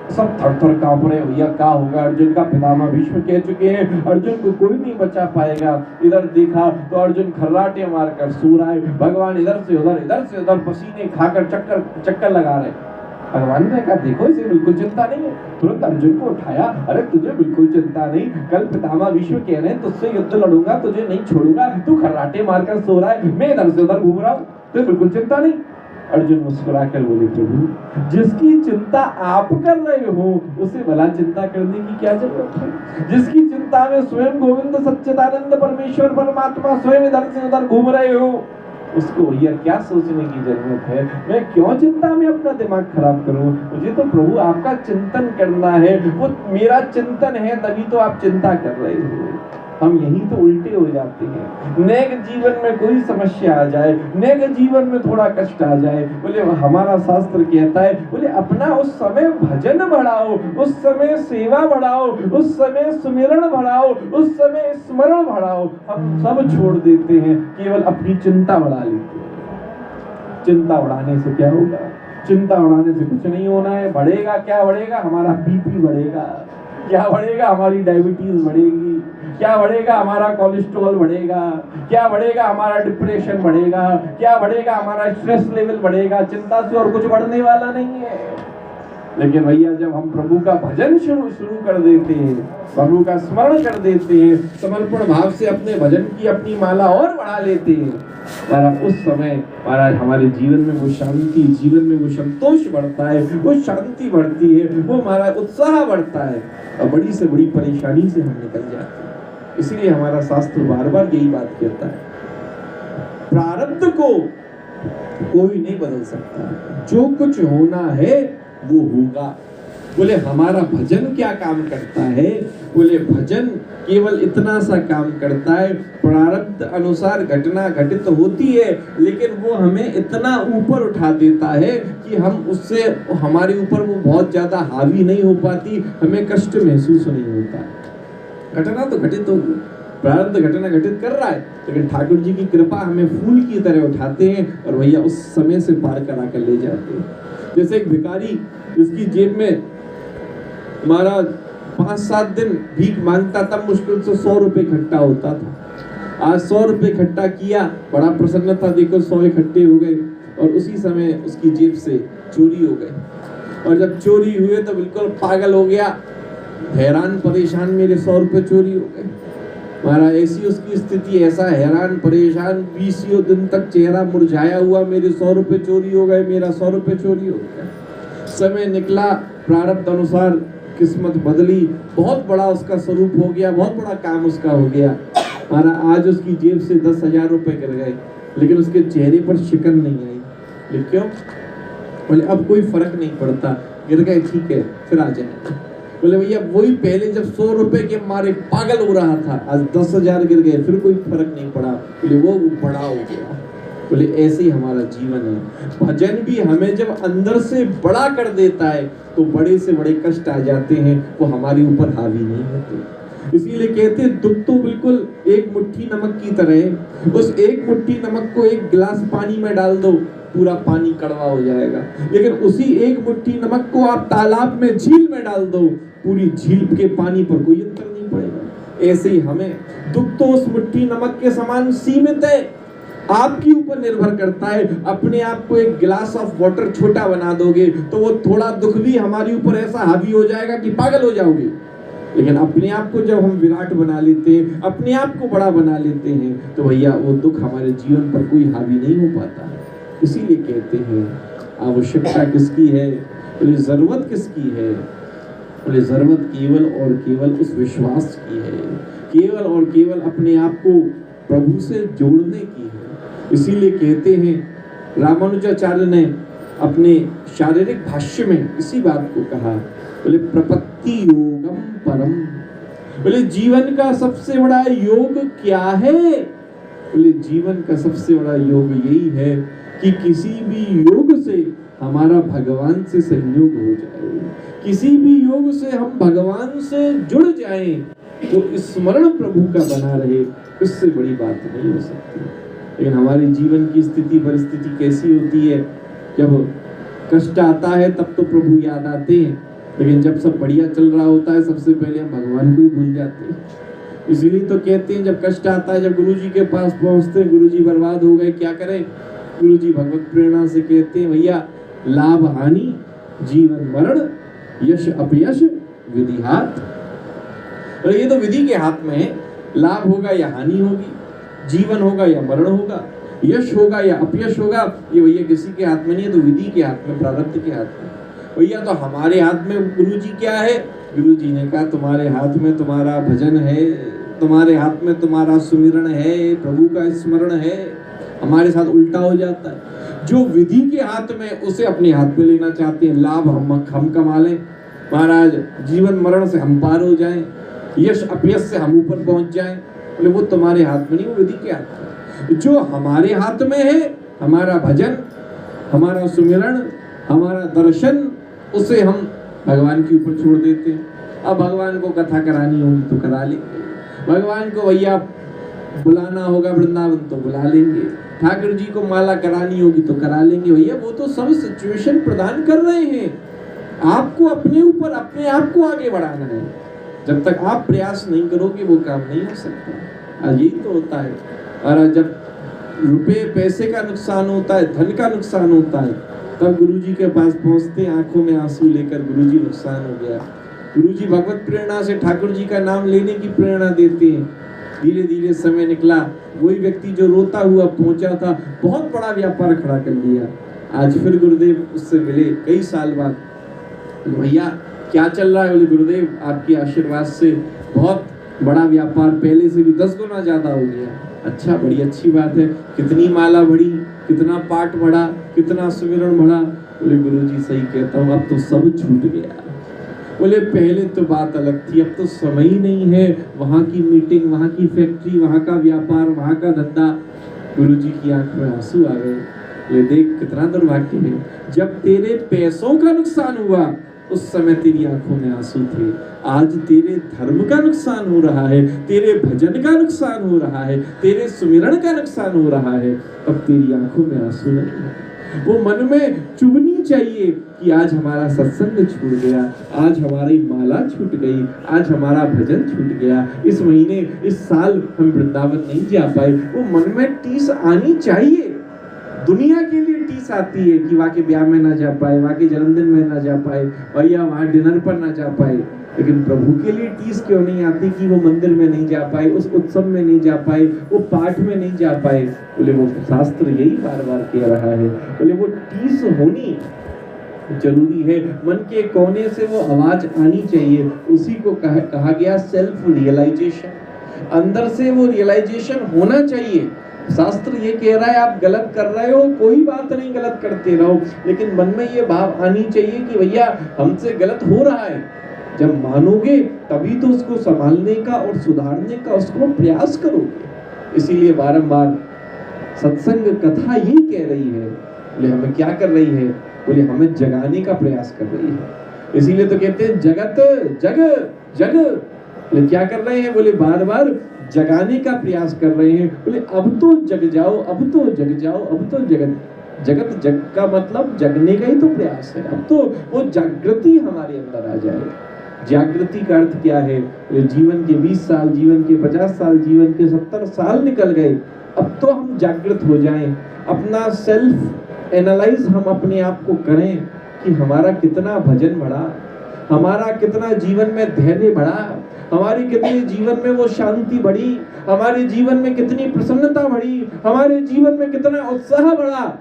सब थर-थर कांप रहे, भैया क्या होगा अर्जुन का? पितामह भीष्म कह चुके हैं अर्जुन को कोई नहीं बचा पाएगा। इधर देखा तो अर्जुन खर्राटे मारकर सो रहा है, भगवान इधर से उधर पसीने खाकर चक्कर लगा रहे। भगवान ने कहा देखो इसे बिल्कुल चिंता नहीं है। तुरंत अर्जुन को उठाया, अरे तुझे बिल्कुल चिंता नहीं, कल पितामह भीष्म कह रहे हैं तुझसे युद्ध लड़ूंगा, तुझे नहीं छोड़ूंगा, तू खर्राटे मारकर सो रहा है, मैं इधर से उधर घूम रहा हूँ, तुझे बिल्कुल चिंता नहीं। अर्जुन मुस्कुराकर बोले प्रभु जिसकी चिंता आप कर रहे हो उसे भला चिंता करने की क्या जरूरत है? जिसकी चिंता में स्वयं गोविंद सच्चिदानंद परमेश्वर परमात्मा स्वयं इधर से उधर घूम रहे हो, उसको भैया क्या सोचने की जरूरत है? मैं क्यों चिंता में अपना दिमाग खराब करूं? मुझे तो प्रभु आपका चिंतन करना है, वो मेरा चिंतन है, तभी तो आप चिंता कर रहे हो। हम यही तो उल्टे हो जाते हैं। नेक जीवन में कोई समस्या आ जाए, नेक जीवन में थोड़ा कष्ट आ जाए, बोले हमारा शास्त्र कहता है, बोले अपना उस समय भजन बढ़ाओ, उस समय सेवा बढ़ाओ, उस समय सुमिरन बढ़ाओ, उस समय स्मरण बढ़ाओ। हम सब छोड़ देते हैं, केवल अपनी चिंता बढ़ा लेते हैं। चिंता बढ़ाने से क्या होगा? चिंता बढ़ाने से कुछ नहीं होना है। बढ़ेगा क्या? बढ़ेगा हमारा बीपी बढ़ेगा, क्या बढ़ेगा? हमारी डायबिटीज बढ़ेगी, क्या बढ़ेगा? हमारा कोलेस्ट्रॉल बढ़ेगा, क्या बढ़ेगा? हमारा डिप्रेशन बढ़ेगा, क्या बढ़ेगा? हमारा स्ट्रेस लेवल बढ़ेगा। चिंता से और कुछ बढ़ने वाला नहीं है। लेकिन भैया जब हम प्रभु का भजन शुरू कर देते हैं, प्रभु का स्मरण कर देते हैं, समर्पण भाव से अपने भजन की अपनी माला और बढ़ा लेते हैं, महाराज उस समय महाराज हमारे जीवन में वो शांति, जीवन में वो संतोष बढ़ता है, वो शांति बढ़ती है, वो हमारा उत्साह बढ़ता है और बड़ी से बड़ी परेशानी से हम निकल जाते हैं। इसलिए हमारा शास्त्र बार बार यही बात कहता है, प्रारब्ध को कोई नहीं बदल सकता, जो कुछ होना है वो होगा। बोले हमारा भजन क्या काम करता है? बोले भजन केवल इतना सा काम करता है, प्रारब्ध अनुसार घटना घटित होती है, लेकिन वो हमें इतना ऊपर उठा देता है कि हम उससे हमारे ऊपर वो बहुत ज्यादा हावी नहीं हो पाती, हमें कष्ट महसूस नहीं होता। घटना तो घटित होगी, प्रारब्ध घटना घटित कर रहा है, लेकिन ठाकुर जी की कृपा हमें फूल की तरह उठाते हैं और भैया उस समय से पार करा कर ले जाते हैं। जैसे एक भिखारी जिसकी जेब में महाराज 5-7 दिन भीख मांगता, तब मुश्किल से 100 रुपए इकट्ठा होता था। आज 100 रुपए इकट्ठा किया, बड़ा प्रसन्न था, देखो 100 इकट्ठे हो गए, और उसी समय उसकी जेब से चोरी हो गई। और जब चोरी हुए तो बिल्कुल पागल हो गया, हैरान परेशान, मेरे 100 रुपए चोरी हो गए। महाराज ऐसी उसकी स्थिति, ऐसा हैरान परेशान, 20 दिन तक चेहरा मुरझाया हुआ, मेरे 100 रुपए चोरी हो गए, मेरा 100 रुपए चोरी हो गया। समय निकला, प्रारब्ध अनुसार किस्मत बदली, बहुत बड़ा उसका स्वरूप हो गया, बहुत बड़ा काम उसका हो गया। महाराज आज उसकी जेब से 10,000 रुपए गिर गए, लेकिन उसके चेहरे पर शिकन नहीं आई। लेकिन क्यों? बोले अब कोई फर्क नहीं पड़ता, गिर गए ठीक है, फिर आ जाए। बोले भैया वही पहले जब 100 रुपए के मारे पागल हो रहा था, आज 10,000 गिर गए, फिर कोई फर्क नहीं पड़ा। बोले वो बड़ा हो गया। बोले ऐसे ही हमारा जीवन है, भजन भी हमें जब अंदर से बड़ा कर देता है तो बड़े से बड़े कष्ट आ जाते हैं, वो हमारे ऊपर हावी नहीं होते। इसीलिए कहते हैं दुख तो बिल्कुल एक मुट्ठी नमक की तरह है, उस एक मुट्ठी नमक को एक गिलास पानी में डाल दो, पूरा पानी कड़वा हो जाएगा, लेकिन उसी एक मुट्ठी नमक को आप तालाब में, झील में डाल दो, पूरी झील के पानी पर कोई अंतर नहीं पड़ेगा। ऐसे ही हमें दुख तो उस मुट्ठी नमक के समान सीमित है, आपके ऊपर निर्भर करता है। अपने आप को एक गिलास ऑफ वाटर छोटा बना दोगे तो वो थोड़ा दुख भी हमारे ऊपर ऐसा हावी हो जाएगा कि पागल हो जाओगे, लेकिन अपने आप को जब हम विराट बना लेते हैं, अपने आप को बड़ा बना लेते हैं, तो भैया वो दुख हमारे जीवन पर कोई हावी नहीं हो पाता। इसीलिए कहते हैं आवश्यकता किसकी है? बोले जरूरत किसकी है? बोले जरूरत केवल और केवल उस विश्वास की है, केवल और केवल अपने आप को प्रभु से जोड़ने की है। इसीलिए कहते हैं रामानुजाचार्य ने अपने शारीरिक भाष्य में इसी बात को कहा, बोले प्रपत्ति योगम परम। बोले जीवन का सबसे बड़ा योग क्या है? बोले जीवन का सबसे बड़ा योग यही है कि किसी भी योग से हमारा भगवान से संयोग हो जाए, किसी भी योग से हम भगवान से जुड़ जाएं, तो स्मरण प्रभु का बना रहे, इससे बड़ी बात नहीं हो सकती। लेकिन हमारे जीवन की स्थिति परिस्थिति कैसी होती है, जब कष्ट आता है तब तो प्रभु याद आते हैं, लेकिन जब सब बढ़िया चल रहा होता है सबसे पहले हम भगवान को ही भूल जाते हैं। इसीलिए तो कहते हैं जब कष्ट आता है, जब गुरुजी के पास पहुंचते हैं, गुरुजी बर्बाद हो गए, क्या करें? गुरुजी भगवत प्रेरणा से कहते हैं भैया लाभ हानि जीवन मरण यश अपयश विधि हाथ। और ये तो विधि के हाथ में है, लाभ होगा या हानि होगी, जीवन होगा या मरण होगा, यश होगा या अपयश होगा, ये भैया किसी के हाथ में नहीं है, तो विधि के हाथ में, प्रारब्ध के हाथ में। भैया तो हमारे हाथ में गुरुजी क्या है? गुरुजी ने कहा तुम्हारे हाथ में तुम्हारा भजन है, तुम्हारे हाथ में तुम्हारा सुमिरण है, प्रभु का स्मरण है। हमारे साथ उल्टा हो जाता है, जो विधि के हाथ में उसे अपने हाथ में लेना चाहते हैं, लाभ हम कमा लें, महाराज जीवन मरण से हम पार हो जाएं, यश अपयश से हम ऊपर पहुंच जाएं, बोले वो तुम्हारे हाथ में नहीं, वो विधि के हाथ में। जो हमारे हाथ में है, हमारा भजन, हमारा सुमिरण, हमारा दर्शन, उसे हम भगवान के ऊपर छोड़ देते हैं। अब भगवान को कथा करानी होगी तो करा लेंगे, भगवान को भैया बुलाना होगा वृंदावन तो बुला लेंगे, ठाकुर जी को माला करानी होगी तो करा लेंगे। भैया वो तो सब सिचुएशन प्रदान कर रहे हैं, आपको अपने ऊपर अपने आप को आगे बढ़ाना है। जब तक आप प्रयास नहीं करोगे वो काम नहीं हो सकता। यही तो होता है। और जब रुपए पैसे का नुकसान होता है, धन का नुकसान होता है, तब गुरुजी के पास पहुंचते आंखों में आंसू लेकर, गुरुजी नुकसान हो गया। गुरुजी भगवत प्रेरणा से ठाकुर जी का नाम लेने की प्रेरणा देते हैं। धीरे धीरे समय निकला, वही व्यक्ति जो रोता हुआ पहुंचा था, बहुत बड़ा व्यापार खड़ा कर लिया। आज फिर गुरुदेव उससे मिले कई साल बाद। भैया क्या चल रहा है? बोले गुरुदेव आपके आशीर्वाद से बहुत बड़ा व्यापार पहले से भी 10 गुना ज्यादा हो गया। अच्छा, बड़ी अच्छी बात है। कितनी माला बढ़ी, कितना पाठ बढ़ा, कितना सुमिरन बढ़ा? बोले गुरुजी सही कहता हूँ, अब तो सब छूट गया। बोले पहले तो बात अलग थी, अब तो समय ही नहीं है। वहाँ की मीटिंग, वहाँ की फैक्ट्री, वहाँ का व्यापार, वहाँ का धंधा। गुरुजी की आंख में आंसू आ गए। ये देख कितना दुर्भाग्य है, जब तेरे पैसों का नुकसान हुआ उस समय तेरी आंखों में आंसू थे। आज तेरे धर्म का नुकसान हो रहा है, तेरे भजन का नुकसान हो रहा है, तेरे सुमिरन का नुकसान हो रहा है, अब तेरी आंखों में आंसू नहीं है। वो मन में चुभनी चाहिए कि आज हमारा सत्संग छूट गया, आज हमारी माला छूट गई, आज हमारा भजन छूट गया, इस महीने, इस साल हम वृंदावन नहीं जा पाए। वो मन में टीस आनी चाहिए। दुनिया के लिए टीस आती है कि वहाँ के ब्याह में ना जा पाए, वहाँ के जन्मदिन में ना जा पाए, भैया वहाँ डिनर पर ना जा पाए। लेकिन प्रभु के लिए टीस क्यों नहीं आती कि वो मंदिर में नहीं जा पाए, उस उत्सव में नहीं जा पाए, वो पाठ में नहीं जा पाए? बोले वो शास्त्र यही बार बार कह रहा है। बोले वो टीस होनी जरूरी है, मन के कोने से वो आवाज आनी चाहिए। उसी को कहा गया सेल्फ रियलाइजेशन। अंदर से वो रियलाइजेशन होना चाहिए। शास्त्र ये कह रहा है आप गलत कर रहे हो, कोई बात नहीं, गलत करते रहो, लेकिन मन में ये भाव आनी चाहिए कि भैया हमसे गलत हो रहा है। जब मानोगे तभी तो उसको संभालने का और सुधारने का उसको प्रयास करोगे। इसीलिए बारंबार सत्संग कथा यही कह रही है। बोले हमें क्या कर रही है? बोले हमें जगाने का प्रयास कर रही है। इसीलिए तो कहते हैं जगत जग जग। बोले क्या कर रहे हैं? बोले बार बार जगाने का प्रयास कर रहे हैं। बोले अब तो जग जाओ, अब तो जग जाओ, अब तो जगत जग का मतलब जगने का ही तो प्रयास है। अब तो वो जागृति हमारे अंदर आ जाए। जागृति का अर्थ क्या है? जीवन के 20 साल, जीवन के 50 साल, जीवन के 70 साल निकल गए, अब तो हम जागृत हो जाएं। अपना सेल्फ एनालाइज हम अपने आप को करें कि हमारा कितना भजन बढ़ा, हमारा कितना जीवन में धैर्य बढ़ा, हमारी कितनी जीवन में वो शांति बढ़ी, हमारे जीवन में कितनी प्रसन्नता बढ़ी, हमारे जीवन में कितना उत्साह बढ़ा।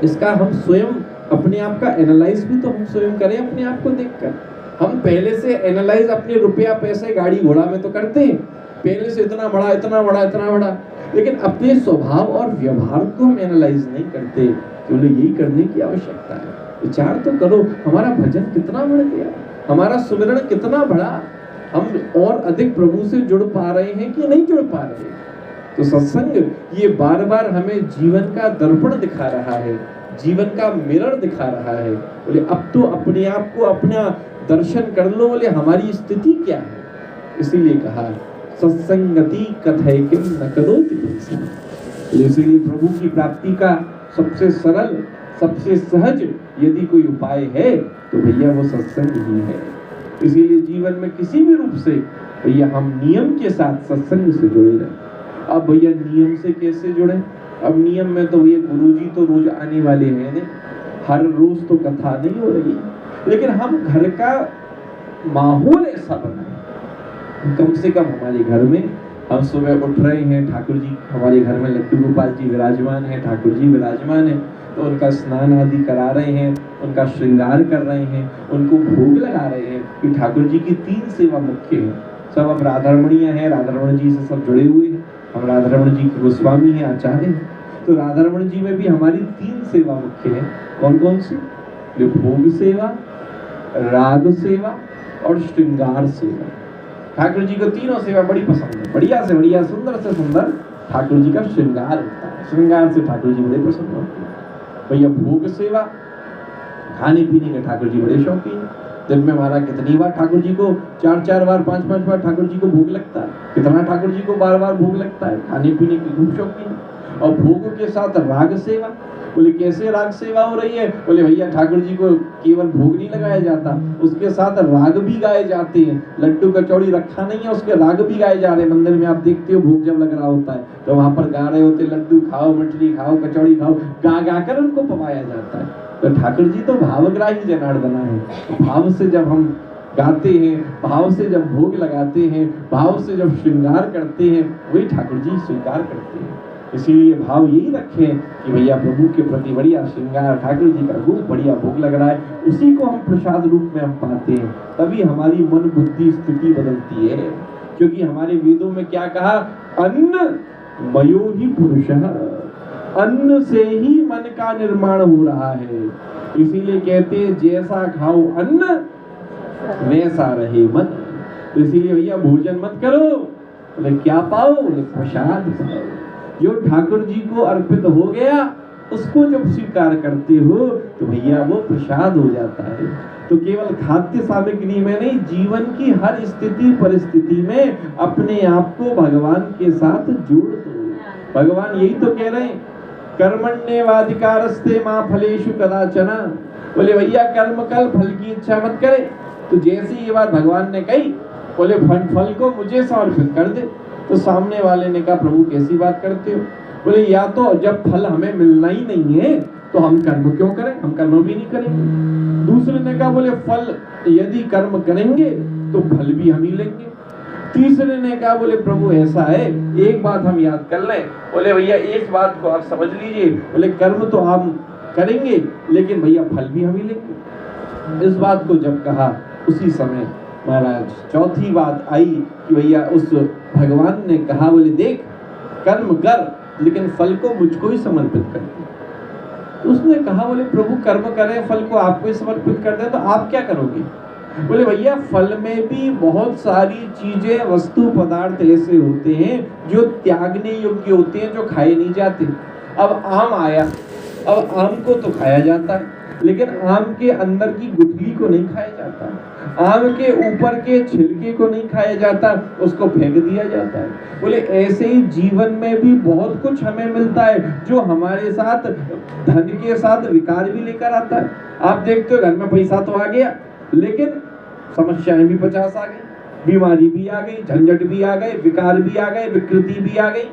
इसका हम स्वयं अपने आप का एनालाइज भी तो हम स्वयं करें अपने आप को देखकर। हम पहले से एनालाइज अपने रुपया पैसे गाड़ी घोड़ा में तो करते हैं, पहले से इतना बड़ा इतना बड़ा इतना बड़ा, लेकिन अपने स्वभाव और व्यवहार को हम एनालाइज नहीं करते। केवल यही करने की आवश्यकता है। विचार तो करो हमारा भजन कितना बढ़ गया, हमारा सुमिरन कितना बढ़ा, हम और अधिक प्रभु से जुड़ पा रहे हैं कि नहीं जुड़ पा रहे। तो सत्संग ये बार बार हमें जीवन का दर्पण दिखा रहा है, जीवन का मिरर दिखा रहा है। बोले अब तो अपने आप को अपना दर्शन कर लो। बोले हमारी स्थिति क्या है? इसीलिए कहा सत्संगति कथय किम न करोति पुंसा। इसीलिए प्रभु की प्राप्ति का सबसे सरल, सबसे सहज यदि कोई उपाय है तो भैया वो सत्संग ही है। इसीलिए जीवन में किसी भी रूप से भैया हम नियम के साथ सत्संग से जुड़े रहे। अब भैया नियम से कैसे जुड़े? अब नियम में तो भैया गुरुजी तो रोज आने वाले हैं नहीं, हर रोज तो कथा नहीं हो रही, लेकिन हम घर का माहौल ऐसा बनाए, कम से कम हमारे घर में हम सुबह उठ रहे हैं, ठाकुर जी हमारे घर में लड्डू गोपाल जी विराजमान है, ठाकुर जी विराजमान है, तो उनका स्नान आदि करा रहे हैं, उनका श्रृंगार कर रहे हैं, उनको भोग लगा रहे हैं। कि ठाकुर जी की 3 सेवा मुख्य है। सब अब राधारमणीय हैं, राधारमण जी से सब जुड़े हुए हैं। हम राधारमण जी के गोस्वामी हैं, आचार्य हैं। तो राधारमण जी में भी हमारी 3 सेवा मुख्य है। कौन कौन सी? भोग सेवा, राग सेवा और श्रृंगार सेवा। ठाकुर जी को तीनों सेवा बड़ी पसंद है। बढ़िया से बढ़िया, सुंदर से सुंदर ठाकुर जी का श्रृंगार होता है। श्रृंगार से ठाकुर जी बड़े प्रसन्न होते हैं। भैया भोग सेवा, खाने पीने के ठाकुर जी बड़े शौकीन है। दिन में हमारा कितनी बार ठाकुर जी को 4-4 बार 5-5 बार ठाकुर जी को भोग लगता है। कितना ठाकुर जी को बार-बार भोग लगता है। खाने पीने की खूब शौकीन है। और भोग के साथ राग सेवा। बोले कैसे राग सेवा हो रही है? बोले भैया ठाकुर जी को केवल भोग नहीं लगाया जाता, उसके साथ राग भी गाए जाते हैं। लड्डू कचौड़ी रखा नहीं है, उसके राग भी गाए जा रहे हैं। मंदिर में आप देखते हो भोग जब लग रहा होता है तो वहां पर गा रहे होते, लड्डू खाओ, मछली खाओ, कचौड़ी खाओ, गा गा कर उनको पवाया जाता है। तो ठाकुर जी तो भावग्राही जनार्दना है। भाव से जब हम गाते हैं, भाव से जब भोग लगाते हैं, भाव से जब श्रृंगार करते हैं, वही ठाकुर जी स्वीकार करते हैं। इसीलिए भाव यही रखें कि भैया प्रभु के प्रति बढ़िया श्रृंगार, ठाकुर जी का रूप बढ़िया भोग लग रहा है, उसी को हम प्रसाद रूप में हम पाते हैं। तभी हमारी मन बुद्धि स्थिति बदलती है। क्योंकि हमारे वेदों में क्या कहा, अन्न मयो ही पुरुषः, अन्न से ही मन का निर्माण हो रहा है। इसीलिए कहते हैं जैसा खाओ अन्न वैसा रहे मन। तो इसीलिए भैया भोजन मत करो, बोले क्या पाओ, बोले प्रसाद पाओ। जो ठाकुर जी को अर्पित हो गया उसको जब स्वीकार करते हो तो भैया वो प्रसाद हो जाता है। तो केवल खाद्य सामग्री में नहीं, जीवन की हर स्थिति परिस्थिति में अपने आप को भगवान के साथ जोड़ दो। भगवान यही तो कह रहे हैं, कर्मण्येवाधिकारस्ते मा फलेषु कदाचन। बोले भैया कर्म कल, फल की इच्छा मत करे। तो जैसी ये बात भगवान ने कही, बोले फल को मुझे समर्पित कर दे। तो सामने वाले ने कहा प्रभु कैसी बात करते हो? बोले या तो जब फल हमें मिलना ही नहीं है तो हम कर्म क्यों करें, हम कर्म भी नहीं करेंगे। दूसरे ने कहा बोले फल यदि कर्म करेंगे तो फल भी हम ही लेंगे। तीसरे ने कहा बोले प्रभु ऐसा है, एक बात हम याद कर लें। बोले भैया एक बात को आप समझ लीजिए, बोले कर्म तो हम करेंगे लेकिन भैया फल भी हम ही लेंगे। इस बात को जब कहा उसी समय महाराज चौथी बात आई कि भैया उस भगवान ने कहा बोले देख कर्म कर लेकिन फल को मुझको ही समर्पित कर दे। उसने कहा बोले प्रभु कर्म करें फल को आपको ही समर्पित कर दे तो आप क्या करोगे? बोले भैया फल में भी बहुत सारी चीजें, वस्तु पदार्थ ऐसे होते हैं जो त्यागने योग्य होते हैं, जो खाए नहीं जाते। अब आम आया, अब आम को तो खाया जाता है लेकिन आम के अंदर की गुठली को नहीं खाया जाता, आम के ऊपर के छिलके को नहीं खाया जाता, उसको फेंक दिया जाता है। बोले ऐसे ही जीवन में भी बहुत कुछ हमें मिलता है जो हमारे साथ धन के साथ विकार भी लेकर आता है। आप देखते हो घर में पैसा तो आ गया लेकिन समस्याएं भी 50 आ गई, बीमारी भी आ गई, झंझट भी आ गए, विकार भी आ गए, विकृति भी आ गई।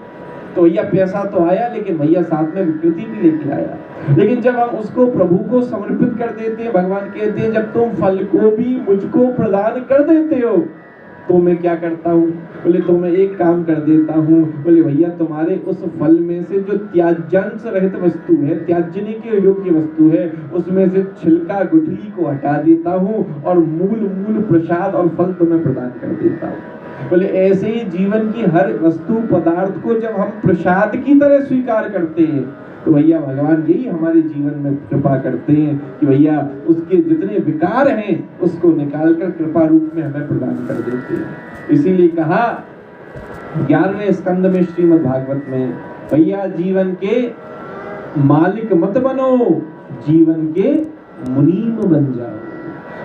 तो भैया पैसा तो आया लेकिन भैया साथ में विकृति भी लेके आया। लेकिन जब हम उसको प्रभु को समर्पित कर देते हैं, भगवान कहते हैं जब तुम फल को भी मुझको प्रदान कर देते हो तो मैं क्या करता हूँ? बोले तो मैं एक काम कर देता हूँ, बोले भैया तुम्हारे उस फल में से जो त्याज्यांश रहित वस्तु है, त्याजने के योग्य वस्तु है, उसमें से छिलका गुठली को हटा देता हूँ और मूल प्रसाद और फल तुम्हें प्रदान कर देता हूँ। बोले ऐसे ही जीवन की हर वस्तु पदार्थ को जब हम प्रसाद की तरह स्वीकार करते हैं तो भैया भगवान यही हमारे जीवन में कृपा करते हैं कि भैया उसके जितने विकार हैं उसको निकाल कर कृपा रूप में हमें प्रदान कर देते हैं। इसीलिए कहा 11वें स्कंद में श्रीमद् भागवत में, भैया जीवन के मालिक मत बनो, जीवन के मुनीम बन जाओ।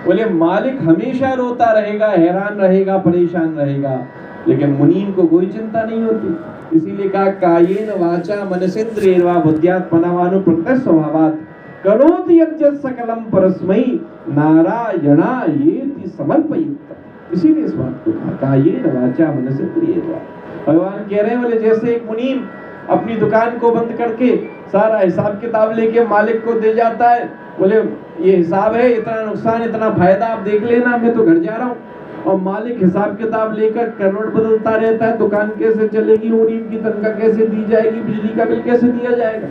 बोले मालिक हमेशा रोता रहेगा, हैरान रहेगा, परेशान रहेगा, लेकिन मुनीम को कोई चिंता नहीं होती। इसीलिए कहा कायेन वाचा मनसेन्द्रियर्वा बुद्ध्यात्मनानुप्रकृत स्वभावात् करोति यज्ञ सकलम परस्मै नारायणायेति समर्पयित। इसीलिए इस बात को कहा कायेन वाचा मनसेन्द्रियर्वा। भगवान कह रहे हैं बोले जैसे एक मुनीम अपनी दुकान को बंद करके सारा हिसाब किताब लेके मालिक को दे जाता है, बोले ये हिसाब है, इतना नुकसान इतना फायदा आप देख लेना, मैं तो घर जा रहा हूँ। और मालिक हिसाब किताब लेकर करवट बदलता रहता है, दुकान कैसे चलेगी, मुनीम की तनख्वाह कैसे दी जाएगी, बिजली का बिल कैसे दिया जाएगा।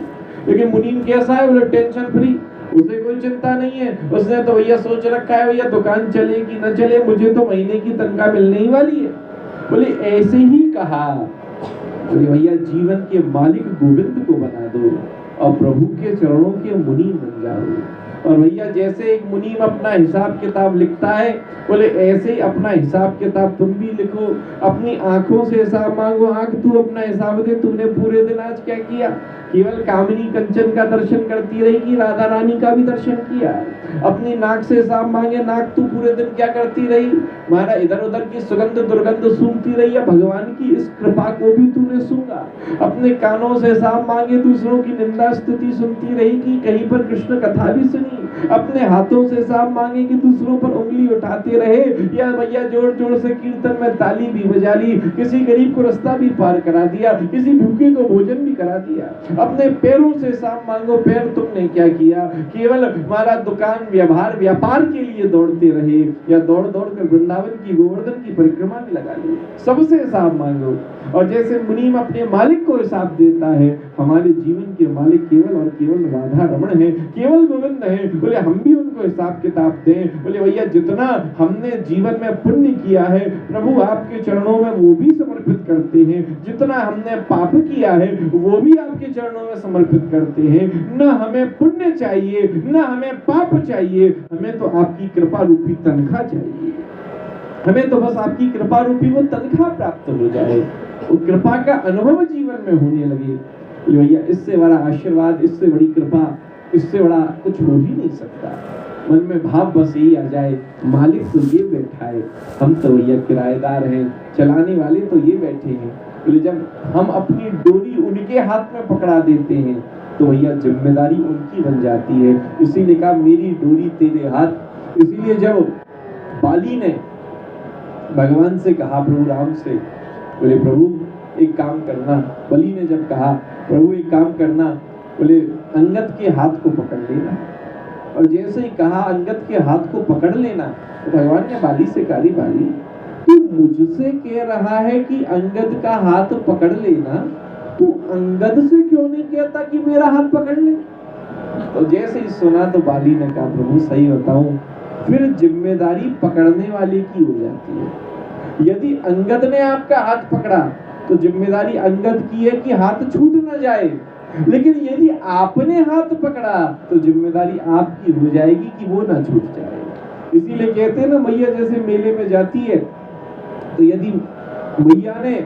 लेकिन मुनीम कैसा है? बोले टेंशन फ्री, उसे कोई चिंता नहीं है। उसने तो भैया सोच रखा है भैया दुकान चले कि न चले, मुझे तो महीने की तनख्वाह मिलने ही वाली है। बोले ऐसे ही कहा, बोले भैया जीवन के मालिक गोविंद को बना दो और प्रभु के चरणों के मुनीम बन जाओ। और भैया जैसे एक मुनीम अपना हिसाब किताब लिखता है, बोले ऐसे ही अपना हिसाब किताब तुम भी लिखो। अपनी आंखों से हिसाब मांगो, आंख तू अपना हिसाब दे, तूने पूरे दिन आज क्या किया। केवल कामिनी कंचन का दर्शन करती रही कि राधा रानी का भी दर्शन किया। अपनी नाक से हिसाब मांगे, नाक तू पूरे दिन क्या करती रही, मारा इधर उधर की सुगंध दुर्गंध सूंघती रही है, भगवान की इस कृपा को भी तूने सूंघा। अपने कानों से हिसाब मांगे, दूसरों की निंदा स्तुति सुनती रही कि कहीं पर कृष्ण कथा भी सुनी। नहीं। अपने हाथों से हिसाब मांगे कि दूसरों पर उंगली उठाते रहे, या भैया जोर जोर से कीर्तन में ताली भी बजा ली, किसी गरीब को रास्ता भी पार करा दिया, किसी भूखे को भोजन भी करा दिया। अपने पैरों से हिसाब मांगो, पैर तुमने क्या किया? केवल हमारा दुकान व्यापार के लिए दौड़ते रहे, या दौड़ दौड़ कर वृंदावन की गोवर्धन की परिक्रमा में लगा ली। सबसे हिसाब मांगो। और जैसे मुनीम अपने मालिक को हिसाब देता है, हमारे जीवन के मालिक केवल और केवल राधा रमण है, केवल गोविंद है। बोले हम भी उनको हिसाब किताब दें। बोले भैया जितना हमने जीवन में पुण्य किया है प्रभु आपके चरणों में वो भी समर्पित करते हैं, जितना हमने पाप किया है वो भी आपके चरणों में समर्पित करते हैं। न हमें पुण्य चाहिए, न हमें पाप चाहिए, हमें तो आपकी कृपा रूपी तनख्वाह चाहिए। हमें तो बस आपकी कृपा रूपी वो तनख्वाह प्राप्त हो जाए, वो कृपा का अनुभव जीवन में होने लगे। भैया इससे बड़ा आशीर्वाद, इससे बड़ी कृपा, इससे बड़ा कुछ हो ही नहीं सकता। मन में भाव बस यही आ जाए, मालिक तो ये बैठा है, हम तो भैया किराएदार हैं, चलाने वाले तो ये बैठे हैं। तो जब हम अपनी डोरी उनके हाथ में पकड़ा देते हैं तो भैया जिम्मेदारी उनकी बन जाती है। इसीलिए कहा मेरी डोरी तेरे हाथ। इसीलिए जब बाली ने भगवान से कहा, प्रभु राम से, बोले प्रभु एक काम करना। बलि ने जब कहा प्रभु एक काम करना, बोले अंगद के हाथ को पकड़ लेना। और जैसे ही कहा अंगद के हाथ को पकड़ लेना, तो भगवान ने बाली से कहा, बाली तू मुझसे कह रहा है कि अंगद का हाथ पकड़ लेना, तू अंगद से क्यों नहीं कहता कि मेरा हाथ पकड़ ले? तो जैसे ही सुना तो बाली ने कहा प्रभु सही बताऊं, फिर जिम्मेदारी पकड़ने वाले की हो जाती है। यदि अंगद ने आपका हाथ पकड़ा तो जिम्मेदारी अंगद की है कि हाथ छूट ना जाए, लेकिन यदि आपने हाथ पकड़ा तो जिम्मेदारी आपकी हो जाएगी कि वो ना छूट जाए। इसीलिए कहते हैं ना, मैया जैसे मेले में जाती है तो यदि मैया ने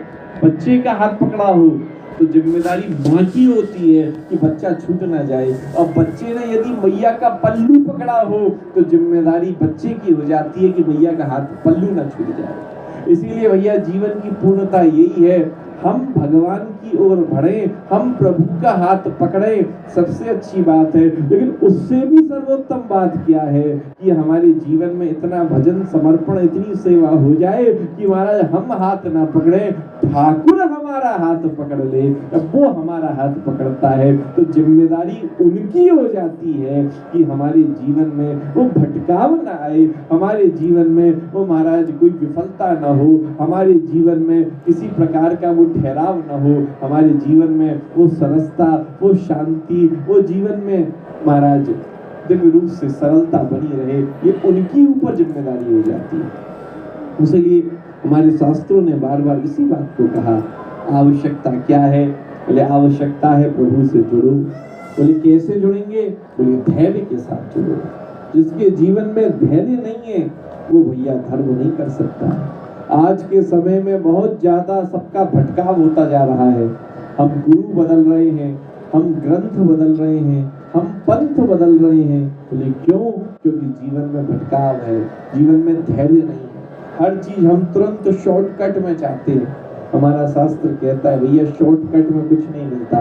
बच्चे का हाथ पकड़ा हो तो जिम्मेदारी माँ की होती है कि बच्चा छूट ना जाए, और बच्चे ने यदि मैया का पल्लू पकड़ा हो तो जिम्मेदारी बच्चे की हो जाती है कि मैया का हाथ पल्लू ना छूट जाए। इसीलिए भैया जीवन की पूर्णता यही है, हम भगवान की ओर बढ़े, हम प्रभु का हाथ पकड़े, सबसे अच्छी बात है। लेकिन उससे भी सर्वोत्तम बात क्या है कि हमारे जीवन में इतना भजन समर्पण, इतनी सेवा हो जाए कि महाराज हम हाथ ना पकड़े, ठाकुर हमारा हाथ पकड़ ले। अब वो हमारा हाथ पकड़ता है तो जिम्मेदारी उनकी हो जाती है कि हमारे जीवन में वो भटकाव ना आए, हमारे जीवन में वो महाराज कोई विफलता ना हो, हमारे जीवन में किसी प्रकार का वो ठहराव न हो, हमारे जीवन में वो सरसता, वो शांति, वो जीवन में महाराज दिव्य रूप से सरलता बनी रहे, ये उनकी ऊपर जिम्मेदारी हो जाती है। इसलिए हमारे शास्त्रों ने बार बार इसी बात को कहा, आवश्यकता क्या है? बोले आवश्यकता है प्रभु से जुड़ो। बोले कैसे जुड़ेंगे? बोले धैर्य के साथ जुड़ो। जिसके जीवन में धैर्य नहीं है वो भैया धर्म नहीं कर सकता। आज के समय में बहुत ज्यादा सबका भटकाव होता जा रहा है। हम गुरु बदल रहे हैं, हम ग्रंथ बदल रहे हैं, हम पंथ बदल रहे हैं। बोले क्यों? क्योंकि जीवन में भटकाव है, जीवन में धैर्य नहीं है। हर चीज हम तुरंत शॉर्टकट में चाहते हैं। हमारा शास्त्र कहता है भैया शॉर्टकट में कुछ नहीं मिलता।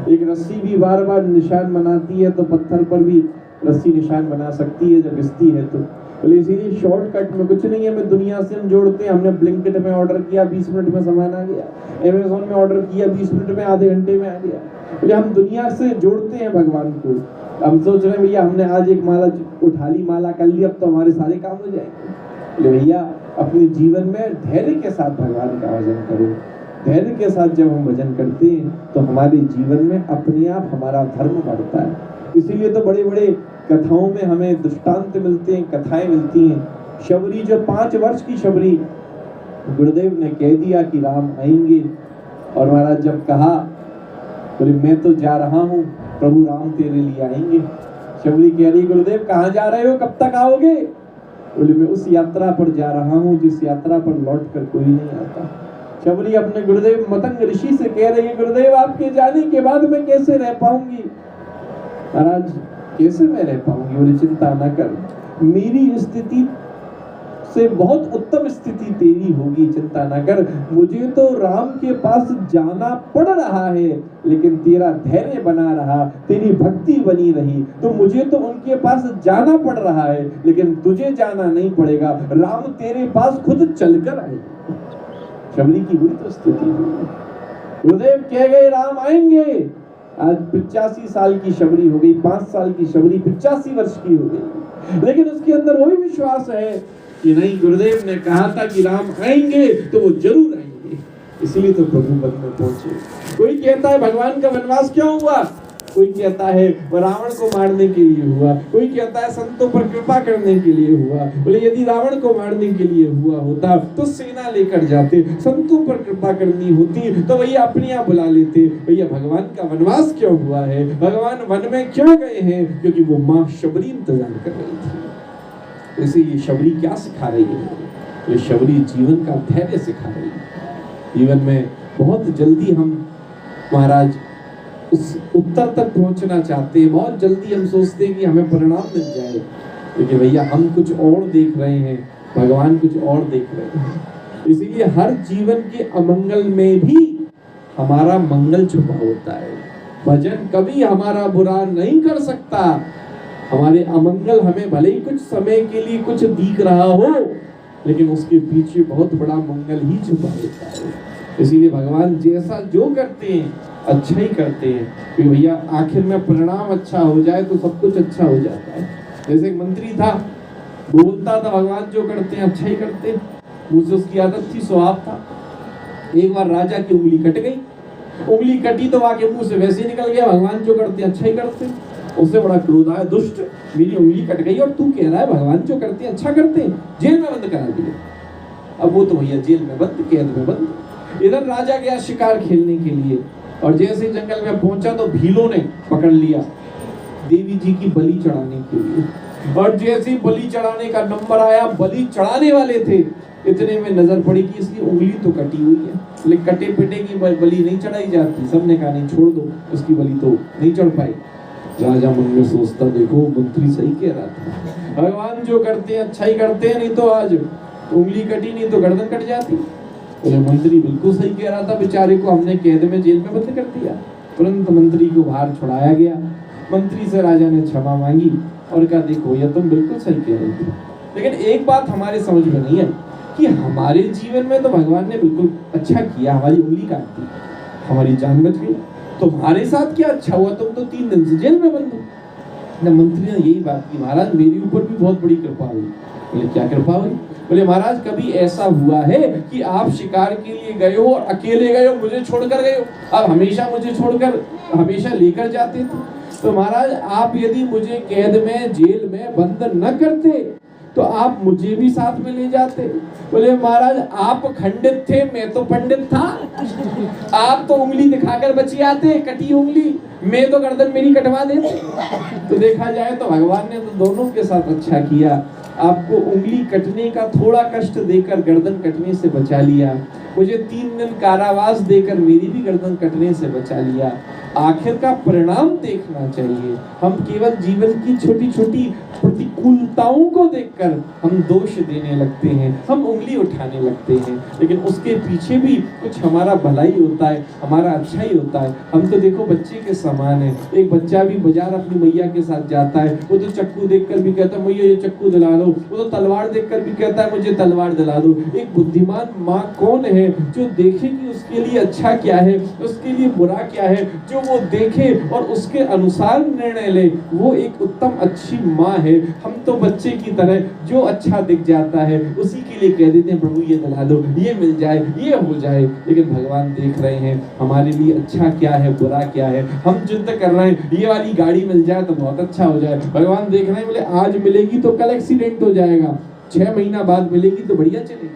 एक रस्सी भी बार बार निशान बनाती है तो पत्थर पर भी रस्सी निशान बना सकती है जब घिसती है तो। इसीलिए शॉर्टकट में कुछ नहीं है। हमें दुनिया से हम जोड़ते हैं। हमने ब्लिंकिट में ऑर्डर किया 20 मिनट में सामान आ गया, अमेज़न में ऑर्डर किया 20 मिनट में, आधे घंटे में आ गया। हम दुनिया से जोड़ते हैं भगवान को। हम सोच रहे हैं भैया हमने आज एक माला उठा ली, माला कर ली, अब तो हमारे सारे काम हो जाएंगे। भैया अपने जीवन में धैर्य के साथ भगवान का भजन करो। धैर्य के साथ जब हम भजन करते हैं तो हमारे जीवन में अपने आप हमारा धर्म बढ़ता है। इसीलिए तो बड़े बड़े कथाओं में हमें दृष्टांत मिलते हैं, कथाएं मिलती हैं। शबरी जो 5 वर्ष की शबरी, गुरुदेव ने कह दिया कि राम आएंगे, और महाराज जब कहा बोले मैं तो जा रहा हूँ, प्रभु राम तेरे लिए आएंगे। शबरी कह रही गुरुदेव कहाँ जा रहे हो, कब तक आओगे? बोले मैं उस यात्रा पर जा रहा हूँ जिस यात्रा पर लौट कर कोई नहीं आता। शबरी अपने गुरुदेव मतंग ऋषि से कह रही है गुरुदेव आपके जाने के बाद मैं कैसे रह पाऊंगी? महाराज कैसे मैं रह पाऊंगी? बोले चिंता न कर, मेरी स्थिति से बहुत उत्तम स्थिति तेरी होगी, चिंता न कर। मुझे तो राम के पास जाना पड़ रहा है, लेकिन तेरा धैर्य बना रहा, तेरी भक्ति बनी रही, तो मुझे तो उनके पास जाना पड़ रहा है, लेकिन तुझे जाना नहीं पड़ेगा, राम तेरे पास खुद चलकर आएगा। शबरी की बुरी तो स्थिति हुई। गुरुदेव कह गए राम आएंगे। आज 85 साल की शबरी हो गई, 5 साल की शबरी 85 वर्ष की हो गई, लेकिन उसके अंदर वही विश्वास है कि नहीं, गुरुदेव ने कहा था कि राम आएंगे तो वो जरूर आएंगे, इसलिए तो प्रभु पद में पहुंचे। कोई कहता है भगवान का वनवास क्यों हुआ, कोई कहता है वो रावण को मारने के लिए हुआ, कोई कहता है संतों पर कृपा करने के लिए हुआ। बोले यदि रावण को मारने के लिए हुआ होता तो सेना लेकर जाते, संतों पर कृपा करनी होती तो भैया अपने आप बुला लेते। भैया भगवान का वनवास क्यों हुआ है, भगवान वन में क्यों गए हैं, क्योंकि वो माँ शबरी इंतजार कर रही थी। इसीलिए शबरी क्या सिखा रही है, ये शबरी जीवन का धैर्य सिखा रही है। जीवन में बहुत जल्दी हम महाराज उस उत्तर तक पहुंचना चाहते हैं, बहुत जल्दी हम सोचते हैं कि हमें परिणाम मिल जाए, क्योंकि भैया हम कुछ और देख रहे हैं, भगवान कुछ और देख रहे हैं। इसीलिए हर जीवन के अमंगल में भी हमारा मंगल छुपा होता है। भजन कभी हमारा बुरा नहीं कर सकता। हमारे अमंगल हमें भले ही कुछ समय के लिए कुछ दिख रहा हो, लेकिन उसके पीछे बहुत बड़ा मंगल ही छुपा होता है। इसीलिए भगवान जैसा जो करते हैं अच्छा ही करते हैं, कि भैया आखिर में परिणाम अच्छा हो जाए तो सब कुछ अच्छा हो जाता है। जैसे एक मंत्री था, बोलता था भगवान जो करते हैं अच्छा ही करते हैं, मुझसे उसकी आदत थी, स्वभाव था। एक बार राजा की उंगली कट गई, उंगली कटी तो आके मुंह से वैसे ही निकल गया भगवान जो करते हैं अच्छा ही करते हैं। उससे बड़ा क्रोध आया, दुष्ट, मेरी उंगली कट गई और तू कह रहा है भगवान जो करते हैं अच्छा करते हैं, जेल में बंद करा दिया। अब वो तो भैया जेल में बंद, कैद में बंद। इधर राजा गया शिकार खेलने के लिए, और जैसे जंगल में पहुंचा तो भीलों ने पकड़ लिया देवी जी की बलि चढ़ाने के लिए, और जैसे ही बलि चढ़ाने का नंबर आया, बलि चढ़ाने वाले थे, इतने में नजर पड़ी कि इसकी उंगली तो कटी हुई है, लेकिन कटे पिटे की बलि नहीं चढ़ाई जाती। सबने कहा नहीं छोड़ दो, उसकी बलि तो नहीं चढ़ पाई। राजा मन में सोचता, देखो मंत्री सही कह रहा था, भगवान जो करते हैं अच्छा ही करते हैं, नहीं तो आज उंगली कटी नहीं तो गर्दन कट जाती। बोले मंत्री बिल्कुल सही कह रहा था, बेचारे को हमने कैद में जेल में बंद कर दिया। तुरंत मंत्री को बाहर छुड़ाया गया। मंत्री से राजा ने क्षमा मांगी और कहा देखो ये तुम बिल्कुल सही कह रहे थे, लेकिन एक बात हमारे समझ में नहीं आई कि हमारे जीवन में तो भगवान ने बिल्कुल अच्छा किया, हमारी उंगली काट दी, हमारी जान बच गई, तुम्हारे साथ क्या अच्छा हुआ, तुम तो 3 दिन से जेल में बंद हो। मंत्री ने यही बात की, महाराज मेरे ऊपर भी बहुत बड़ी कृपा हुई। बोले क्या कृपा हुई? बोले महाराज कभी ऐसा हुआ है कि आप शिकार के लिए गए हो और अकेले गए हो, मुझे छोड़कर गए हो, आप हमेशा मुझे छोड़कर हमेशा लेकर जाते थे, तो महाराज आप यदि मुझे कैद में जेल में बंद न करते तो आप मुझे भी साथ में ले जाते। बोले महाराज आप पंडित थे, मैं तो पंडित था, आप तो उंगली दिखाकर बची आते, कटी उंगली, मैं तो गर्दन मेरी कटवा देते। तो देखा जाए तो भगवान ने तो दोनों के साथ अच्छा किया, आपको उंगली कटने का थोड़ा कष्ट देकर गर्दन कटने से बचा लिया, मुझे 3 दिन कारावास देकर मेरी भी गर्दन कटने से बचा लिया। आखिर का परिणाम देखना चाहिए। हम केवल जीवन की छोटी छोटी प्रतिकूलताओं को देखकर हम दोष देने लगते हैं, हम उंगली उठाने लगते हैं, लेकिन उसके पीछे भी कुछ हमारा भलाई होता है, हमारा अच्छा ही होता है। हम तो देखो बच्चे के समान है। एक बच्चा भी बाजार अपनी मैया के साथ जाता है, वो तो चक्कू देखकर भी कहता है मैया ये चक्कू दिला दो, वो तो तलवार देखकर भी कहता है मुझे तलवार दिला दो। एक बुद्धिमान माँ कौन है जो देखेगी उसके लिए अच्छा क्या है, उसके लिए बुरा क्या है, जो वो देखे और उसके अनुसार निर्णय ले, वो एक उत्तम अच्छी माँ है। हम तो बच्चे की तरह जो अच्छा दिख जाता है उसी के लिए कह देते हैं प्रभु ये दिला दो, ये मिल जाए, ये हो जाए, लेकिन भगवान देख रहे हैं हमारे लिए अच्छा क्या है बुरा क्या है। हम जिद कर रहे हैं ये वाली गाड़ी मिल जाए तो बहुत अच्छा हो जाए, भगवान देख रहे हैं बोले आज मिलेगी तो कल एक्सीडेंट हो जाएगा, 6 महीना बाद मिलेगी तो बढ़िया चलेगी।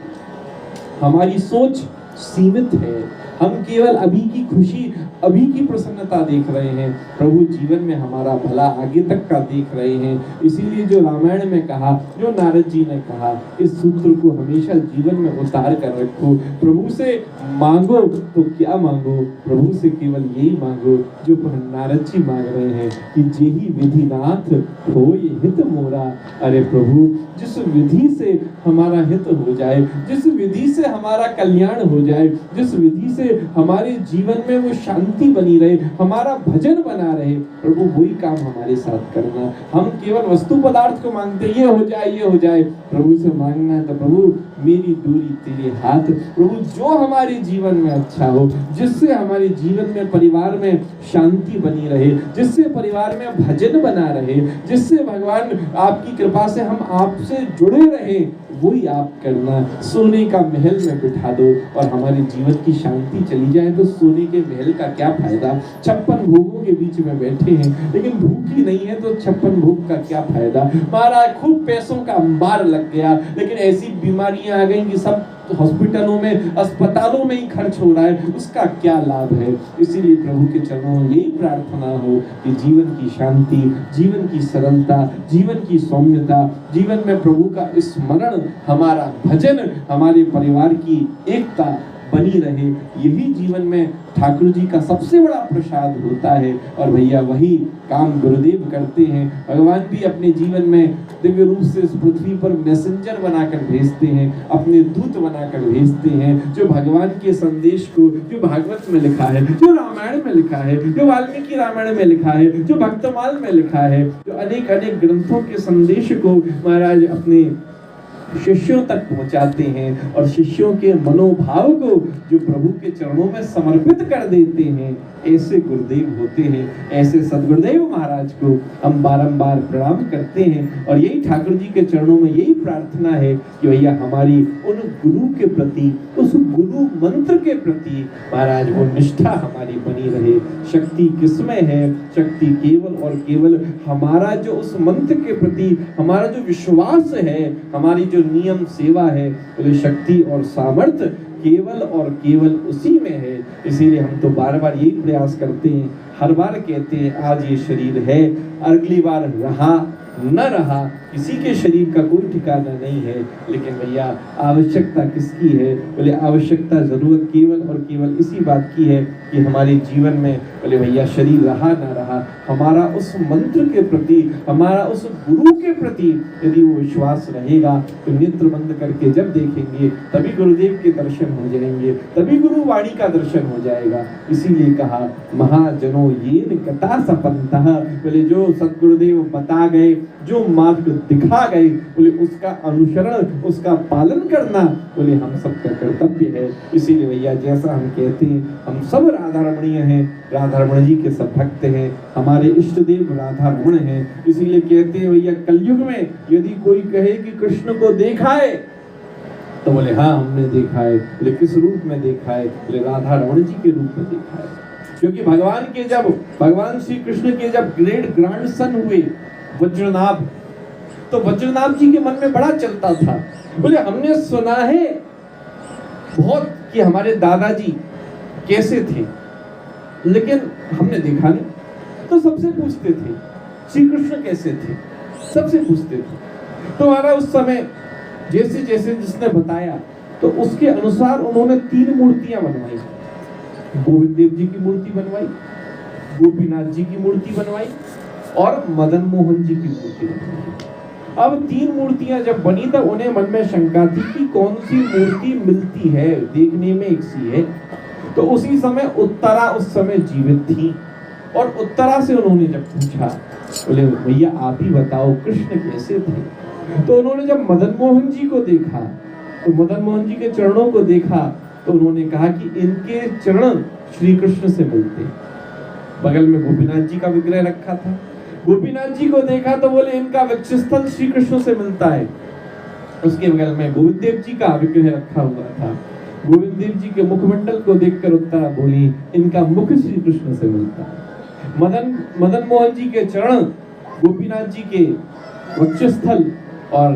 हमारी सोच सीमित है, हम केवल अभी की खुशी, अभी की प्रसन्नता देख रहे हैं, प्रभु जीवन में हमारा भला आगे तक का देख रहे हैं। इसीलिए जो रामायण में कहा, जो नारद जी ने कहा, इस सूत्र को हमेशा जीवन में उतार कर रखो। प्रभु से मांगो तो क्या मांगो, प्रभु से केवल यही मांगो जो नारद जी मांग रहे हैं कि जेहि विधिनाथ होय हित मोरा। अरे प्रभु जिस विधि से हमारा हित हो जाए, जिस विधि से हमारा कल्याण हो जाए, जिस विधि से हमारे जीवन में वो शांति बनी रहे, हमारा भजन बना रहे, प्रभु वही काम हमारे साथ करना। हम केवल वस्तु पदार्थ को मांगते, ये हो जाए, ये हो जाए। प्रभु से मांगना है तो प्रभु मेरी दूरी तेरे हाथ, प्रभु जो हमारे जीवन में अच्छा हो, जिससे हमारे जीवन में परिवार में शांति बनी रहे, जिससे परिवार में भजन बना रहे, जिससे भगवान आपकी कृपा से हम आपसे जुड़े रहे, वही आप करना। सोने का महल में बिठा दो और हमारे जीवन की शांति चली जाए तो सोने के महल का क्या फायदा। 56 भोगों के बीच में बैठे हैं लेकिन भूख ही नहीं है तो 56 भोग का क्या फायदा। महाराज खूब पैसों का अंबार लग गया लेकिन ऐसी बीमारियां आ गई कि सब हॉस्पिटलों में, अस्पतालों में ही खर्च हो रहा है, उसका क्या लाभ है। इसीलिए प्रभु के चरणों में यही प्रार्थना हो कि जीवन की शांति, जीवन की सरलता, जीवन की सौम्यता, जीवन में प्रभु का स्मरण, हमारा भजन, हमारे परिवार की एकता बनी रहे। यही जीवन में ठाकुर जी का सबसे बड़ा प्रसाद होता है। और भैया वही काम गुरुदेव करते हैं। भगवान भी अपने जीवन में दिव्य रूप से इस पृथ्वी पर मैसेंजर बनाकर भेजते हैं, अपने दूत बनाकर भेजते हैं, जो भगवान के संदेश को, जो भागवत में लिखा है, जो रामायण में लिखा है, जो वाल्मीकि रामायण में लिखा है, जो भक्तमाल में लिखा है, जो अनेक अनेक ग्रंथों के संदेश को महाराज अपने शिष्यों तक पहुंचाते हैं और शिष्यों के मनोभाव को जो प्रभु के चरणों में समर्पित कर देते हैं। ऐसे गुरुदेव होते हैं। ऐसे सदगुरुदेव महाराज को हम बारंबार प्रणाम करते हैं और यही ठाकुर जी के चरणों में यही प्रार्थना है कि भैया हमारी उन गुरु के प्रति, उस गुरु मंत्र के प्रति महाराज वो निष्ठा हमारी बनी रहे। शक्ति किसमें है? शक्ति केवल और केवल हमारा जो उस मंत्र के प्रति हमारा जो विश्वास है, हमारी जो नियम सेवा है, तो शक्ति और सामर्थ्य केवल और केवल उसी में है। इसीलिए हम तो बार बार यही प्रयास करते हैं, हर बार कहते हैं आज ये शरीर है, अगली बार रहा न रहा, किसी के शरीर का कोई ठिकाना नहीं है। लेकिन भैया आवश्यकता किसकी है? बोले आवश्यकता जरूरत केवल और केवल इसी बात की है कि हमारे जीवन में बोले भैया शरीर रहा ना रहा, हमारा उस मंत्र के प्रति, हमारा उस गुरु के प्रति यदि वो विश्वास रहेगा तो नेत्र बंद करके जब देखेंगे तभी गुरुदेव के दर्शन हो जाएंगे, तभी गुरु वाणी का दर्शन हो जाएगा। इसीलिए कहा महाजनों ये कथा सपंतः, बोले जो सदगुरुदेव बता गए, जो मार्ग दिखा गए, बोले उसका अनुसरण, उसका पालन करना बोले हम सबका कर्तव्य है। इसीलिए भैया जैसा हम कहते हैं हम सब राधा रमणीय हैं, राधा रमण जी के सब भक्त हैं, हमारे इष्ट देव राधा रमण हैं। इसीलिए कहते हैं भैया कलयुग में यदि कोई कहे कि कृष्ण को देखा है तो बोले हाँ हमने देखा है। बोले किस रूप में देखा है? बोले राधा रमण जी के रूप में देखा है। क्योंकि भगवान श्री कृष्ण के जब ग्रेट ग्रैंड सन हुए वज्रनाभ, तो वज्रनाभ जी के मन में बड़ा चलता था। बोले हमने सुना है बहुत कि हमारे दादाजी कैसे थे, लेकिन हमने देखा नहीं। तो सबसे पूछते थे श्री कृष्ण कैसे थे, सबसे पूछते थे। तो हमारा उस समय जैसे जैसे जिसने बताया तो उसके अनुसार उन्होंने 3 मूर्तियां बनवाई। गोविंद देव जी की मूर्ति बनवाई, गोपीनाथ जी की मूर्ति बनवाई और मदन मोहन जी की मूर्ति बनवाई। अब 3 मूर्तियां जब बनी तब उन्हें मन में शंका थी कि कौन सी मूर्ति मिलती है, देखने में एक सी है। तो उसी समय उत्तरा उस समय जीवित थी और उत्तरा से उन्होंने जब पूछा, बोले भैया आप ही बताओ कृष्ण कैसे थे। तो उन्होंने जब मदन मोहन जी को देखा, तो मदन मोहन जी के चरणों को देखा, तो उन्होंने कहा कि इनके चरण श्री कृष्ण से मिलते। बगल में गोपीनाथ जी का विग्रह रखा था, गोपीनाथ जी को देखा तो बोले इनका वक्षस्थल श्री कृष्ण से मिलता है। उसके बगल में गोविंद देव जी का विग्रह रखा हुआ था, गोविंद देव जी के मुखमंडल को देखकर उत्तरा बोली इनका मुख श्री कृष्ण से मिलता है। मदन मोहन जी के चरण, गोपीनाथ जी के वक्षस्थल और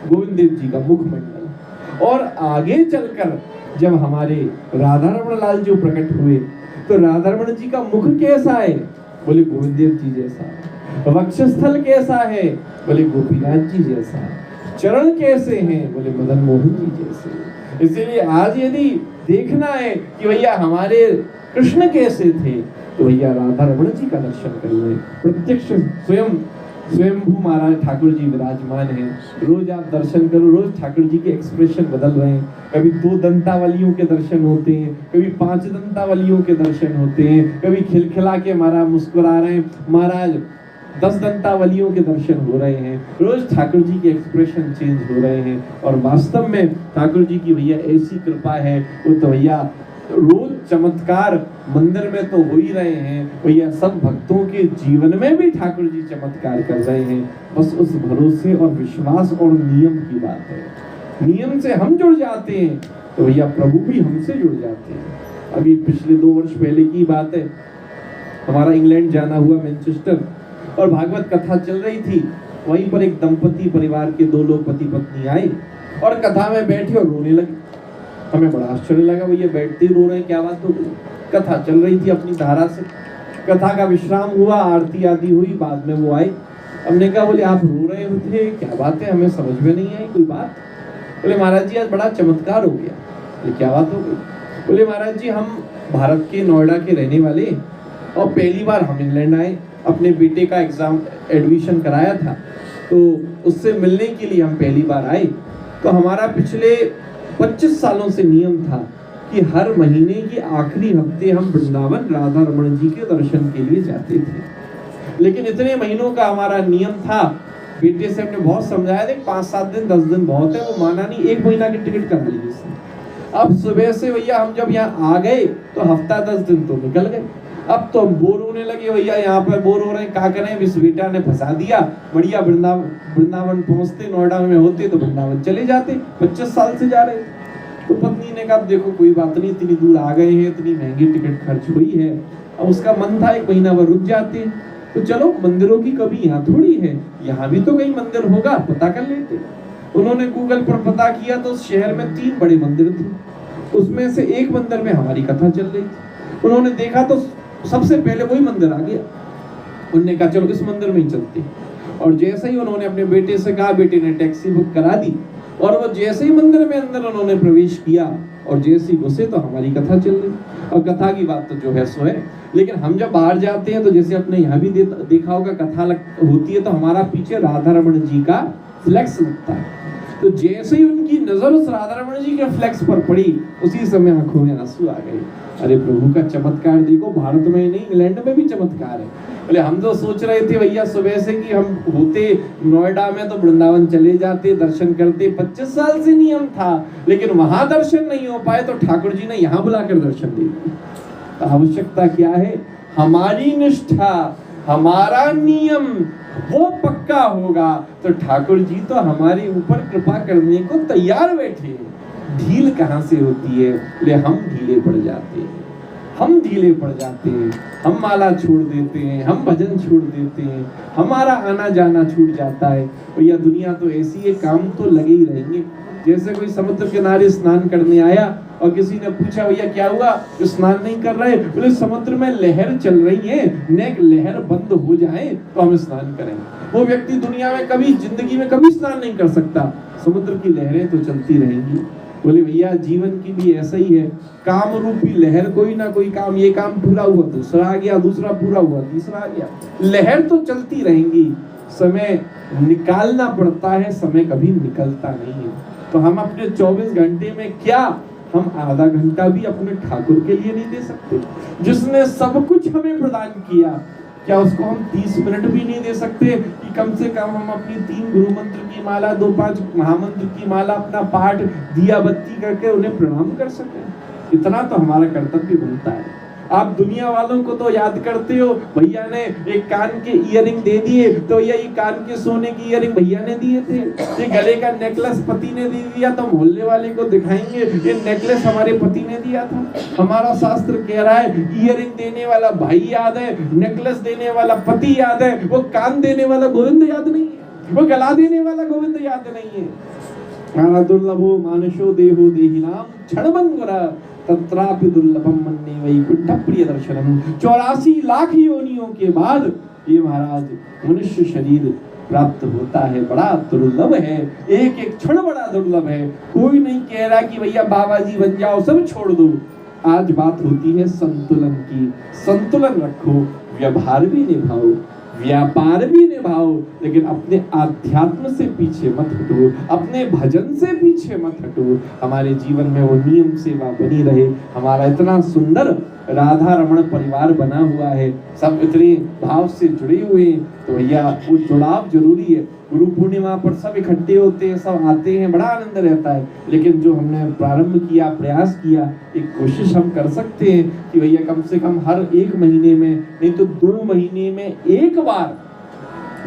गोविंद देव जी का मुखमंडल। और आगे चलकर जब हमारे राधा रमण लाल जी प्रकट हुए तो राधा रमण जी का मुख कैसा है? बोले गोविंद देव जी जैसा। वक्षस्थल कैसा है? बोले गोपीनाथ जी जैसा। चरण कैसे हैं? बोले मदन मोहन जी जैसे। इसीलिए आज यदि देखना है कि भैया हमारे कृष्ण कैसे थे तो भैया राधा रमण जी का दर्शन करिए, प्रत्यक्ष स्वयं स्वयंभू महाराज ठाकुर जी विराजमान हैं। रोज आप दर्शन करो, रोज ठाकुर जी के एक्सप्रेशन बदल रहे हैं। कभी 2 दंतावलियों के दर्शन होते हैं, कभी 5 दंतावलियों के दर्शन होते हैं, कभी खिलखिला के महाराज मुस्कुरा रहे हैं, महाराज 10 दंतावलियों के दर्शन हो रहे हैं। रोज ठाकुर जी के एक्सप्रेशन चेंज हो रहे हैं। और वास्तव में ठाकुर जी की भैया ऐसी कृपा है, वो तो भैया रोज चमत्कार मंदिर में तो हो ही रहे हैं, भैया सब भक्तों के जीवन में भी ठाकुर जी चमत्कार कर रहे हैं। बस उस भरोसे और विश्वास और नियम की बात है। नियम से हम जुड़ जाते हैं तो भैया प्रभु भी हमसे जुड़ जाते हैं। अभी पिछले 2 वर्ष पहले की बात है, हमारा इंग्लैंड जाना हुआ, मैनचेस्टर, और भागवत कथा चल रही थी। वहीं पर एक दंपति परिवार के 2 लोग पति पत्नी आए और कथा में बैठे और रोने लगे। हमें बड़ा आश्चर्य लगा, भैया बैठते ही रो रहे हैं, क्या बात हो गई? कथा चल रही थी अपनी धारा से। कथा का विश्राम हुआ, आरती आदि हुई, बाद में वो आए। हमने कहा, बोले आप रो रहे थे, क्या बात है? हमें समझ में नहीं आई कोई बात। बोले महाराज जी आज बड़ा चमत्कार हो गया। बोले क्या बात हो गई? बोले महाराज जी हम भारत के नोएडा के रहने वाले, और पहली बार हम इंग्लैंड आए, अपने बेटे का एग्जाम एडमिशन कराया था, तो उससे मिलने के लिए हम पहली बार आए। तो हमारा पिछले 25 सालों से नियम था कि हर महीने के आखिरी हफ्ते हम वृंदावन राधा रमण जी के दर्शन के लिए जाते थे। लेकिन इतने महीनों का हमारा नियम था, बेटे से हमने बहुत समझाया था, 5-7 दिन 10 दिन बहुत है, वो माना नहीं। 1 महीना की टिकट करा ली उसने। अब सुबह से भैया हम जब यहाँ आ गए तो हफ्ता 10 दिन तो निकल गए। अब तो हम बोर होने लगे, भैया यहाँ पर बोर हो रहे हैं, क्या करें? इस बेटा ने फंसा दिया। बढ़िया वृंदावन पहुंचते, नोएडा में होते तो वृंदावन चले जाते। 25 साल से जा रहे थे। तो पत्नी ने कहा देखो कोई बात नहीं, इतनी दूर आ गए हैं, इतनी महंगी टिकट खर्च हुई है। अब उसका मन था 1 महीना भर रुक जाते, तो चलो मंदिरों की कभी यहाँ थोड़ी है, यहाँ भी तो कहीं मंदिर होगा, पता कर लेते। उन्होंने गूगल पर पता किया तो शहर में 3 बड़े मंदिर थे। उसमें से एक मंदिर में हमारी कथा चल रही थी। उन्होंने देखा तो सबसे पहले वही मंदिर आ गया। उन्होंने कहा चलो इस मंदिर में ही चलते। और जैसे ही उन्होंने अपने बेटे से कहा, बेटे ने टैक्सी बुक करा दी, और वो जैसे ही मंदिर में अंदर उन्होंने प्रवेश किया और जैसे ही घुसे तो हमारी कथा चल रही। और कथा की बात तो जो है सो है, लेकिन हम जब बाहर जाते हैं तो जैसे आपने यहाँ भी देखा होगा, कथा होती है तो हमारा पीछे राधा रमण जी का फ्लेक्स लगता है। तो जैसे ही उनकी नजर उस राधा रमण जी के फ्लेक्स पर पड़ी, उसी समय आंखों में आंसू आ गए। अरे प्रभु का चमत्कार देखो, भारत में ही नहीं इंग्लैंड में भी चमत्कार है। बोले हम तो सोच रहे थे भैया सुबह से कि हम होते नोएडा में तो वृंदावन चले जाते, दर्शन करते। 25 साल से नियम था, लेकिन वहां दर्शन नहीं हो पाए तो ठाकुर जी ने यहाँ बुलाकर दर्शन दे दिए। तो आवश्यकता क्या है? हमारी निष्ठा, हमारा नियम वो पक्का होगा तो ठाकुर जी तो हमारे ऊपर कृपा करने को तैयार बैठे। ढील कहाँ से होती है? ले हम ढीले पड़ जाते हैं, हम ढीले पड़ जाते हैं, हम माला छोड़ देते हैं, हम भजन छोड़ देते हैं, हमारा आना जाना छूट जाता है। भैया दुनिया तो ऐसी है, काम तो लगे ही रहेंगे। जैसे कोई समुद्र किनारे स्नान करने आया और किसी ने पूछा भैया क्या हुआ, तो स्नान नहीं कर रहे? बोले समुद्र में लहर चल रही है, नेक लहर बंद हो जाए तो हम स्नान करेंगे। वो व्यक्ति दुनिया में कभी जिंदगी में कभी स्नान नहीं कर सकता, समुद्र की लहरें तो चलती रहेंगी। बोले भैया जीवन की भी ऐसा ही है, काम रूपी लहर, कोई ना कोई काम, ये काम पूरा हुआ दूसरा आ गया, दूसरा पूरा हुआ तीसरा आ गया, लहर तो चलती रहेंगी। समय निकालना पड़ता है, समय कभी निकलता नहीं है। तो हम अपने 24 घंटे में क्या हम आधा घंटा भी अपने ठाकुर के लिए नहीं दे सकते? जिसने सब कुछ हमें प्रदान किया, क्या उसको हम 30 मिनट भी नहीं दे सकते कि कम से कम हम अपनी 3 गुरु मंत्र की माला, 2-5 महामंत्र की माला, अपना पाठ दिया बत्ती करके उन्हें प्रणाम कर सकें? इतना तो हमारा कर्तव्य बनता है। आप दुनिया वालों को तो याद करते हो, भैया ने एक कान के इयरिंग दे दिए तो ये कान के सोने की इयरिंग भैया ने दिए थे, ये गले का नेकलेस पति ने दे दिया तो मोहल्ले वाले को दिखाएंगे ये नेकलेस हमारे पति ने दिया था। हमारा शास्त्र कह रहा है इयरिंग देने वाला भाई याद है, नेकलेस देने वाला पति याद है, वो कान देने वाला गोविंद याद नहीं है, वो गला देने वाला गोविंद याद नहीं है। दुर्लभो मानुषो देहो देहिनाम क्षणभंगुरा तत्रापि दुर्लभम मन्ये वैकुंठ प्रिय दर्शनम। 84 लाख योनियों के बाद ये महाराज मनुष्य शरीर प्राप्त होता है, बड़ा दुर्लभ है, एक एक क्षण बड़ा दुर्लभ है। कोई नहीं कह रहा कि भैया बाबा जी बन जाओ, सब छोड़ दो। आज बात होती है संतुलन की। संतुलन रखो, व्यवहार भी निभाओ, व्यापार भी निभाओ, लेकिन अपने आध्यात्म से पीछे मत हटो, अपने भजन से पीछे मत हटो। हमारे जीवन में वो नियम सेवा बनी रहे। हमारा इतना सुंदर राधा रमण परिवार बना हुआ है, सब इतने भाव से जुड़े हुए हैं, तो भैया वो जुड़ाव जरूरी है। गुरु पूर्णिमा पर सब इकट्ठे होते हैं, सब आते हैं, बड़ा आनंद रहता है। लेकिन जो हमने प्रारंभ किया, प्रयास किया, एक कोशिश हम कर सकते हैं कि भैया कम से कम हर 1 महीने में, नहीं तो 2 महीने में एक बार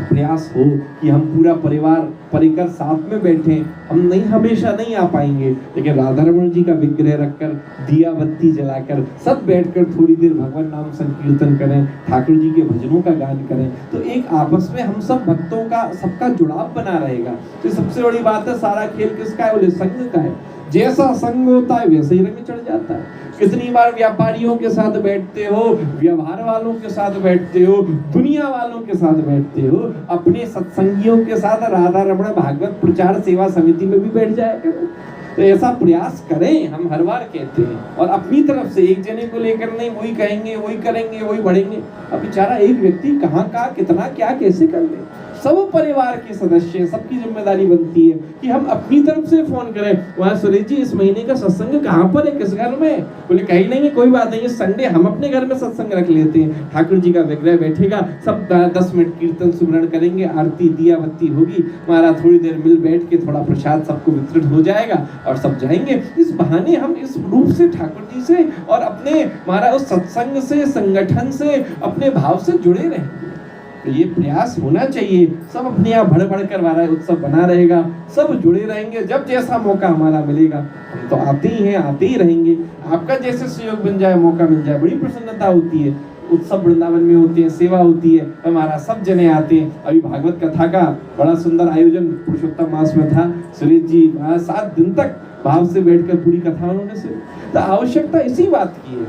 प्रयास हो कि हम पूरा परिवार परिकर साथ में बैठे। हम नहीं, हमेशा नहीं आ पाएंगे, लेकिन राधा रमण जी का विग्रह रखकर, दिया बत्ती जलाकर, सब बैठकर थोड़ी देर भगवान नाम संकीर्तन करें, ठाकुर जी के भजनों का गान करें, तो एक आपस में हम सब भक्तों का, सबका जुड़ाव बना रहेगा। तो सबसे बड़ी बात है, सारा खेल किसका है? बोले संग का है। जैसा संग होता है वैसे ही रंग चढ़ जाता है। कितनी बार व्यापारियों के साथ बैठते हो, व्यवहार वालों के साथ बैठते हो, दुनिया वालों के साथ बैठते हो, अपने सत्संगियों के साथ राधा रमण भागवत प्रचार सेवा समिति में भी बैठ जाया करो। तो ऐसा प्रयास करें, हम हर बार कहते हैं, और अपनी तरफ से एक जने को लेकर नहीं, वही कहेंगे, वही करेंगे, वही बढ़ेंगे। अब बेचारा एक व्यक्ति कहाँ का कितना क्या कैसे कर ले। सब परिवार के सदस्य, सबकी जिम्मेदारी बनती है कि हम अपनी तरफ से फोन करें, वहाँ सुरेश जी इस महीने का सत्संग कहाँ पर है, किस घर में? बोले कहीं नहीं है, कोई बात नहीं है, संडे हम अपने घर में सत्संग रख लेते हैं, ठाकुर जी का विग्रह बैठेगा, सब 10 मिनट कीर्तन सुमरण करेंगे, आरती दिया बत्ती होगी, हमारा थोड़ी देर मिल बैठ के थोड़ा प्रसाद सबको वितरित हो जाएगा और सब जाएंगे। इस बहाने हम इस रूप से ठाकुर जी से और अपने हमारा उस सत्संग से, संगठन से, अपने भाव से जुड़े रहेंगे। तो ये प्रयास होना चाहिए। सब अपने यहाँ भड़ भड़ कर हमारा उत्सव बना रहेगा, सब जुड़े रहेंगे। जब जैसा मौका हमारा मिलेगा, हम तो आते ही हैं, आते ही रहेंगे। आपका जैसे सहयोग बन जाए, मौका मिल जाए, बड़ी प्रसन्नता होती है। उत्सव वृंदावन में होते हैं, सेवा होती है, हमारा सब जने आते हैं। अभी भागवत कथा का बड़ा सुंदर आयोजन पुरुषोत्तम मास में था। सुरेश जी 7 दिन तक भाव से बैठकर पूरी कथा उन्होंने सुनी। तो आवश्यकता इसी बात की है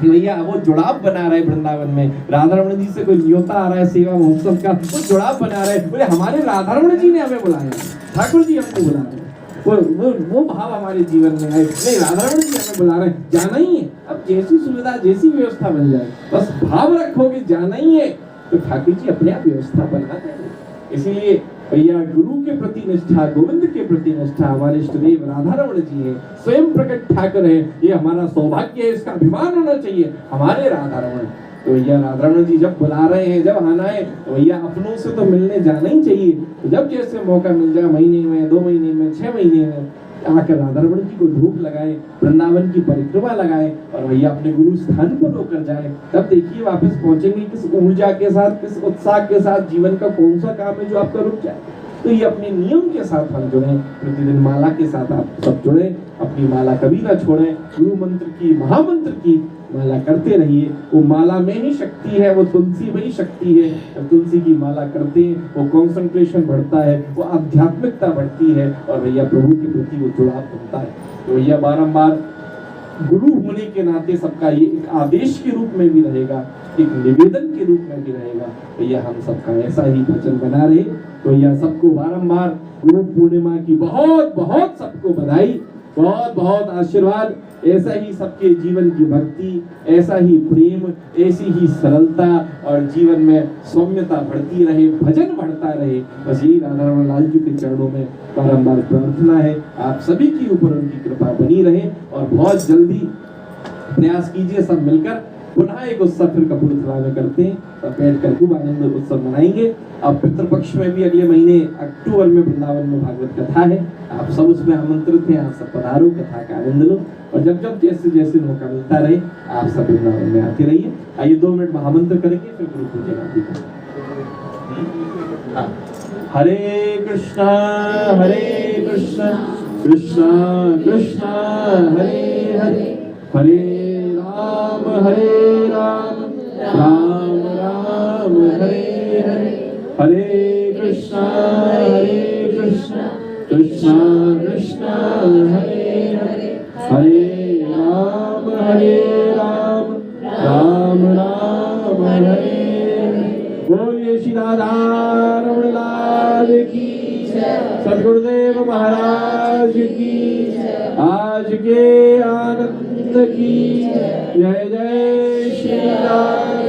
कि भैया वो जुड़ाव बना रहे वृंदावन में। राधा रमण जी से कोई न्योता आ रहा है सेवा महोत्सव का, वो जुड़ाव बना रहे। बोले हमारे राधा रमण जी ने हमें बुलाया, ठाकुर जी हमको बुला रहे, वो भाव हमारे जीवन में है। नहीं, राधा रमण जी हमें बुला रहे, जाना ही है। अब जैसी सुविधा, जैसी व्यवस्था बन जाए, बस भाव रखोगे जाना ही है, तो ठाकुर जी अपने आप व्यवस्था बना देंगे। इसीलिए भैया गुरु के प्रति निष्ठा, गोविंद के प्रति निष्ठा हमारे इष्टदेव राधा रमण जी हैं, स्वयं प्रकट ठाकुर है। ये हमारा सौभाग्य है, इसका अभिमान होना चाहिए हमारे राधा रमण। तो भैया राधा रमण जी जब बुला रहे हैं, जब आना है, तो भैया अपनों से तो मिलने जाना ही चाहिए। तो जब जैसे मौका मिल जाए, महीने में, 2 महीने में, 6 महीने में, आकर राधा रमण जी को धूप लगाए, वृंदावन की परिक्रमा लगाए और भैया अपने गुरु स्थान पर होकर जाए। तब देखिए वापस पहुंचेंगे किस ऊर्जा के साथ, किस उत्साह के साथ। जीवन का कौन सा काम है जो आपका रुक जाए। तो ये अपने नियम के साथ हम जुड़े, प्रतिदिन माला के साथ आप सब जुड़े, अपनी माला कभी ना छोड़ें। गुरु मंत्र की, महामंत्र की माला करते रहिए। वो माला में ही शक्ति है, वो तुलसी में ही शक्ति है। जब तुलसी की माला करते हैं, वो कंसंट्रेशन बढ़ता है, वो आध्यात्मिकता बढ़ती है और भैया प्रभु के प्रति वो जुड़ाव बनता है। तो भैया बारंबार गुरु होने के नाते सबका ये एक आदेश के रूप में भी रहेगा, एक निवेदन के रूप में भी रहेगा। भैया हम सबका ऐसा ही भजन बना रहे। तो भैया सबको बारंबार गुरु पूर्णिमा की बहुत बहुत सबको बधाई, बहुत बहुत आशीर्वाद। ऐसा ही सबके जीवन की भक्ति, ऐसा ही प्रेम, ऐसी ही सरलता और जीवन में सौम्यता बढ़ती रहे, भजन बढ़ता रहे। बस यही राधा रमण लाल जी के चरणों में बारंबार प्रार्थना है। आप सभी की ऊपर उनकी कृपा बनी रहे और बहुत जल्दी प्रयास कीजिए सब मिलकर पुनः एक उत्सव फिर कपूरथला में करते हैं, सब बैठकर खूब आनंद उत्सव मनाएंगे। अब पितृपक्ष में भी अगले महीने अक्टूबर में वृंदावन में भागवत कथा है, आप सब उसमें आमंत्रित हैं। आप सब पधारो, कथा का आनंद लो और जब जब जैसे जैसे मौका मिलता रहे आप सब वृंदावन में आते रहिए। आइए 2 मिनट महामंत्र करेंगे, फिर गुरु पूजन आदि करेंगे। हरे कृष्णा कृष्णा कृष्णा हरे हरे, हरे राम राम राम हरे हरे, हरे कृष्णा कृष्णा कृष्णा हरे हरे, हरे राम राम राम हरे हरे। बोलिए श्री राधा रमण लाल की जय, सद्गुरुदेव महाराज की जय, आज के आनंद की जय। जय जय श्री राम,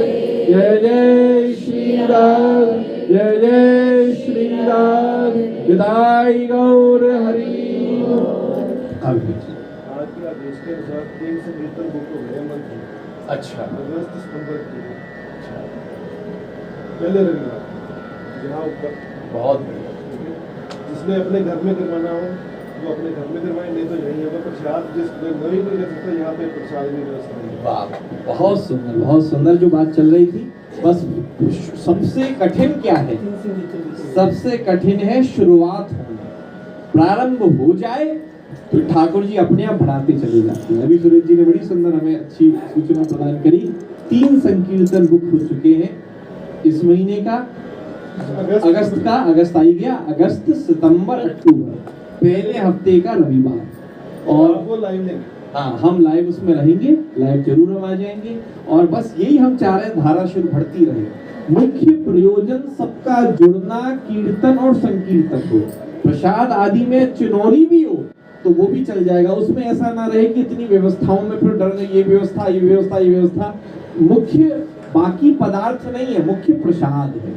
जय जय श्री श्रीदास, जय जय श्रीदास, विदाई गौर हरि। आज के आदेश के अनुसार 3 संकीर्तन बुक हो गए मंथ में। अच्छा, अगस्त सितंबर की पहले रविवार जहाँ ऊपर बहुत बढ़िया। जिसने अपने घर में करवाना हो वो अपने घर में करवाए, नहीं तो यहीं पर प्रसाद जिस नहीं कर सकता यहाँ पे प्रसाद की व्यवस्था नहीं है। वाह, बहुत सुंदर, बहुत सुंदर जो बात चल रही थी। बस सबसे कठिन क्या है? सबसे कठिन है शुरुआत होना। प्रारंभ हो जाए तो ठाकुर जी अपने आप बढ़ाते चले जाते हैं। अभी सुरेश जी ने बड़ी सुंदर हमें अच्छी सूचना प्रदान करी। 3 संकीर्तन बुक हो चुके हैं इस महीने का, अगस्त का। अगस्त आई गया, अगस्त सितंबर अक्टूबर, पहले हफ्ते का रविवार। और वो लाइव लेंगे। हाँ, हम लाइव उसमें रहेंगे, लाइव जरूर हम आ जाएंगे। और बस यही हम चाह रहे हैं, धारा शुरू बढ़ती रहे। मुख्य प्रयोजन सबका जुड़ना, कीर्तन और संकीर्तन हो। प्रसाद आदि में चुनौरी भी हो तो वो भी चल जाएगा। उसमें ऐसा ना रहे कि इतनी व्यवस्थाओं में फिर डर, ये व्यवस्था, ये व्यवस्था, ये व्यवस्था। मुख्य बाकी पदार्थ नहीं है, मुख्य प्रसाद है।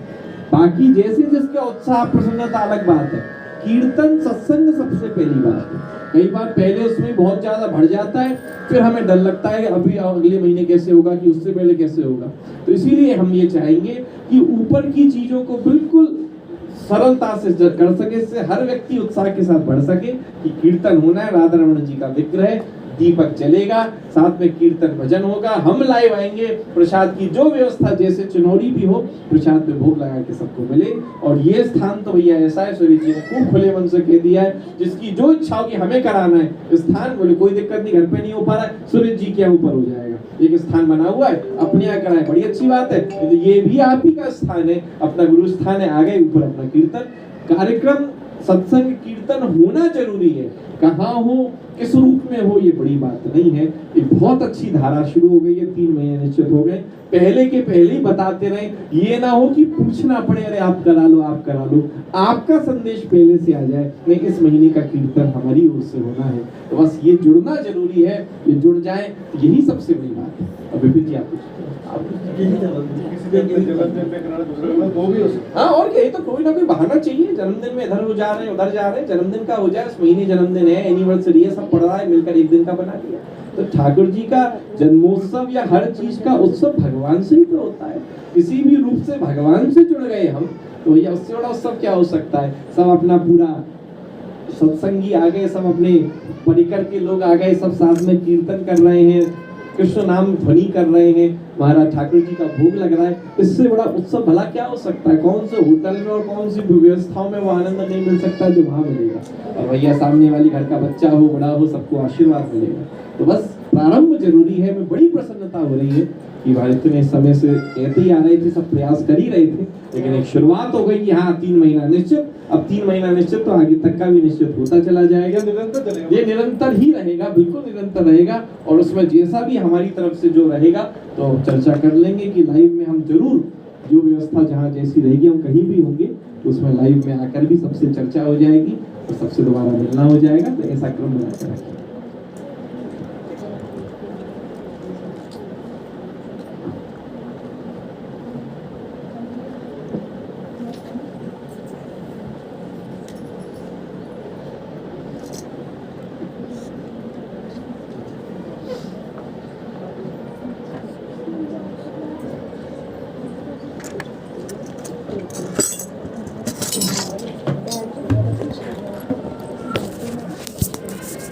बाकी जैसे जिसका उत्साह प्रसन्नता अलग बात है। कीर्तन सत्संग सबसे पहली बात है। कई बार पहले उसमें बहुत ज्यादा बढ़ जाता है, फिर हमें डर लगता है कि अभी अगले महीने कैसे होगा, कि उससे पहले कैसे होगा। तो इसीलिए हम ये चाहेंगे कि ऊपर की चीजों को बिल्कुल सरलता से कर सके, इससे हर व्यक्ति उत्साह के साथ बढ़ सके कि कीर्तन होना है, राधा रमन जी का विग्रह, दीपक जलेगा, साथ में कीर्तन भजन होगा, हम लाइव आएंगे, प्रसाद की जो व्यवस्था जैसे चुनौरी भी हो, प्रसाद में भोग लगा के सबको मिले। और ये स्थान तो भैया ऐसा है, सूर्य जी ने खूब खुले मन से कह दिया है, जिसकी जो इच्छा हो कि हमें कराना है स्थान, बोले कोई दिक्कत नहीं, घर पे नहीं हो पा रहा है, सूर्य जी के ऊपर हो जाएगा। एक स्थान बना हुआ है, अपने यहाँ कराए, बड़ी अच्छी बात है। तो ये भी आप ही का स्थान है, अपना गुरु स्थान है, आगे ऊपर अपना कीर्तन कार्यक्रम, सत्संग कीर्तन होना जरूरी है। कहाँ हो, किस रूप में हो, ये बड़ी बात नहीं है। एक बहुत अच्छी धारा शुरू हो गई है, 3 महीने निश्चित हो गए। पहले के पहले ही बताते रहे, ये ना हो कि पूछना पड़े, अरे आप करा लो, आप करा लो। आपका संदेश पहले से आ जाए, नहीं इस महीने का कीर्तन हमारी ओर से होना है। तो बस ये जुड़ना जरूरी है, ये जुड़ जाए, यही सबसे बड़ी बात है। अब विपिन जी आप हाँ, और क्या, तो कोई ना कोई बहाना चाहिए। जन्मदिन में इधर हो जा रहे हैं, उधर जा रहे हैं, जन्मदिन का हो जाए, इस महीने जन्मदिन है, एनिवर्सरी है, सब पड़ रहा है, मिलकर एक दिन का बना दिया। तो ठाकुर जी का जन्मोत्सव या हर चीज का उत्सव भगवान से ही तो होता है। किसी भी रूप से भगवान से जुड़ गए हम, तो भैया उससे बड़ा उत्सव क्या हो सकता है। सब अपना पूरा सत्संगी आ गए, सब अपने परिकर के लोग आ गए, सब साथ में कीर्तन कर रहे हैं, कृष्ण नाम ध्वनि कर रहे हैं, महाराज ठाकुर जी का भोग लग रहा है। इससे बड़ा उत्सव भला क्या हो सकता है। कौन से होटल में और कौन सी व्यवस्थाओं में वो आनंद नहीं मिल सकता जो वहां मिलेगा। और भैया सामने वाली घर का बच्चा हो, बड़ा हो, सबको आशीर्वाद मिलेगा। तो बस प्रारंभ जरूरी है। मैं बड़ी प्रसन्नता हो रही है कि भाई इतने समय से कहते ही आ रहे थे, सब प्रयास कर ही रहे थे, लेकिन एक शुरुआत हो गई कि हाँ 3 महीना निश्चित। अब 3 महीना निश्चित, तो आगे तक का भी निश्चित होता चला जाएगा। निरंतर चलेगा, ये निरंतर ही रहेगा, बिल्कुल निरंतर रहेगा। और उसमें जैसा भी हमारी तरफ से जो रहेगा तो चर्चा कर लेंगे कि लाइव में हम जरूर जो व्यवस्था जहाँ जैसी रहेगी, हम कहीं भी होंगे तो उसमें लाइव में आकर भी सबसे चर्चा हो जाएगी और सबसे दोबारा मिलना हो जाएगा। तो ऐसा क्रम बनाकर रखिए।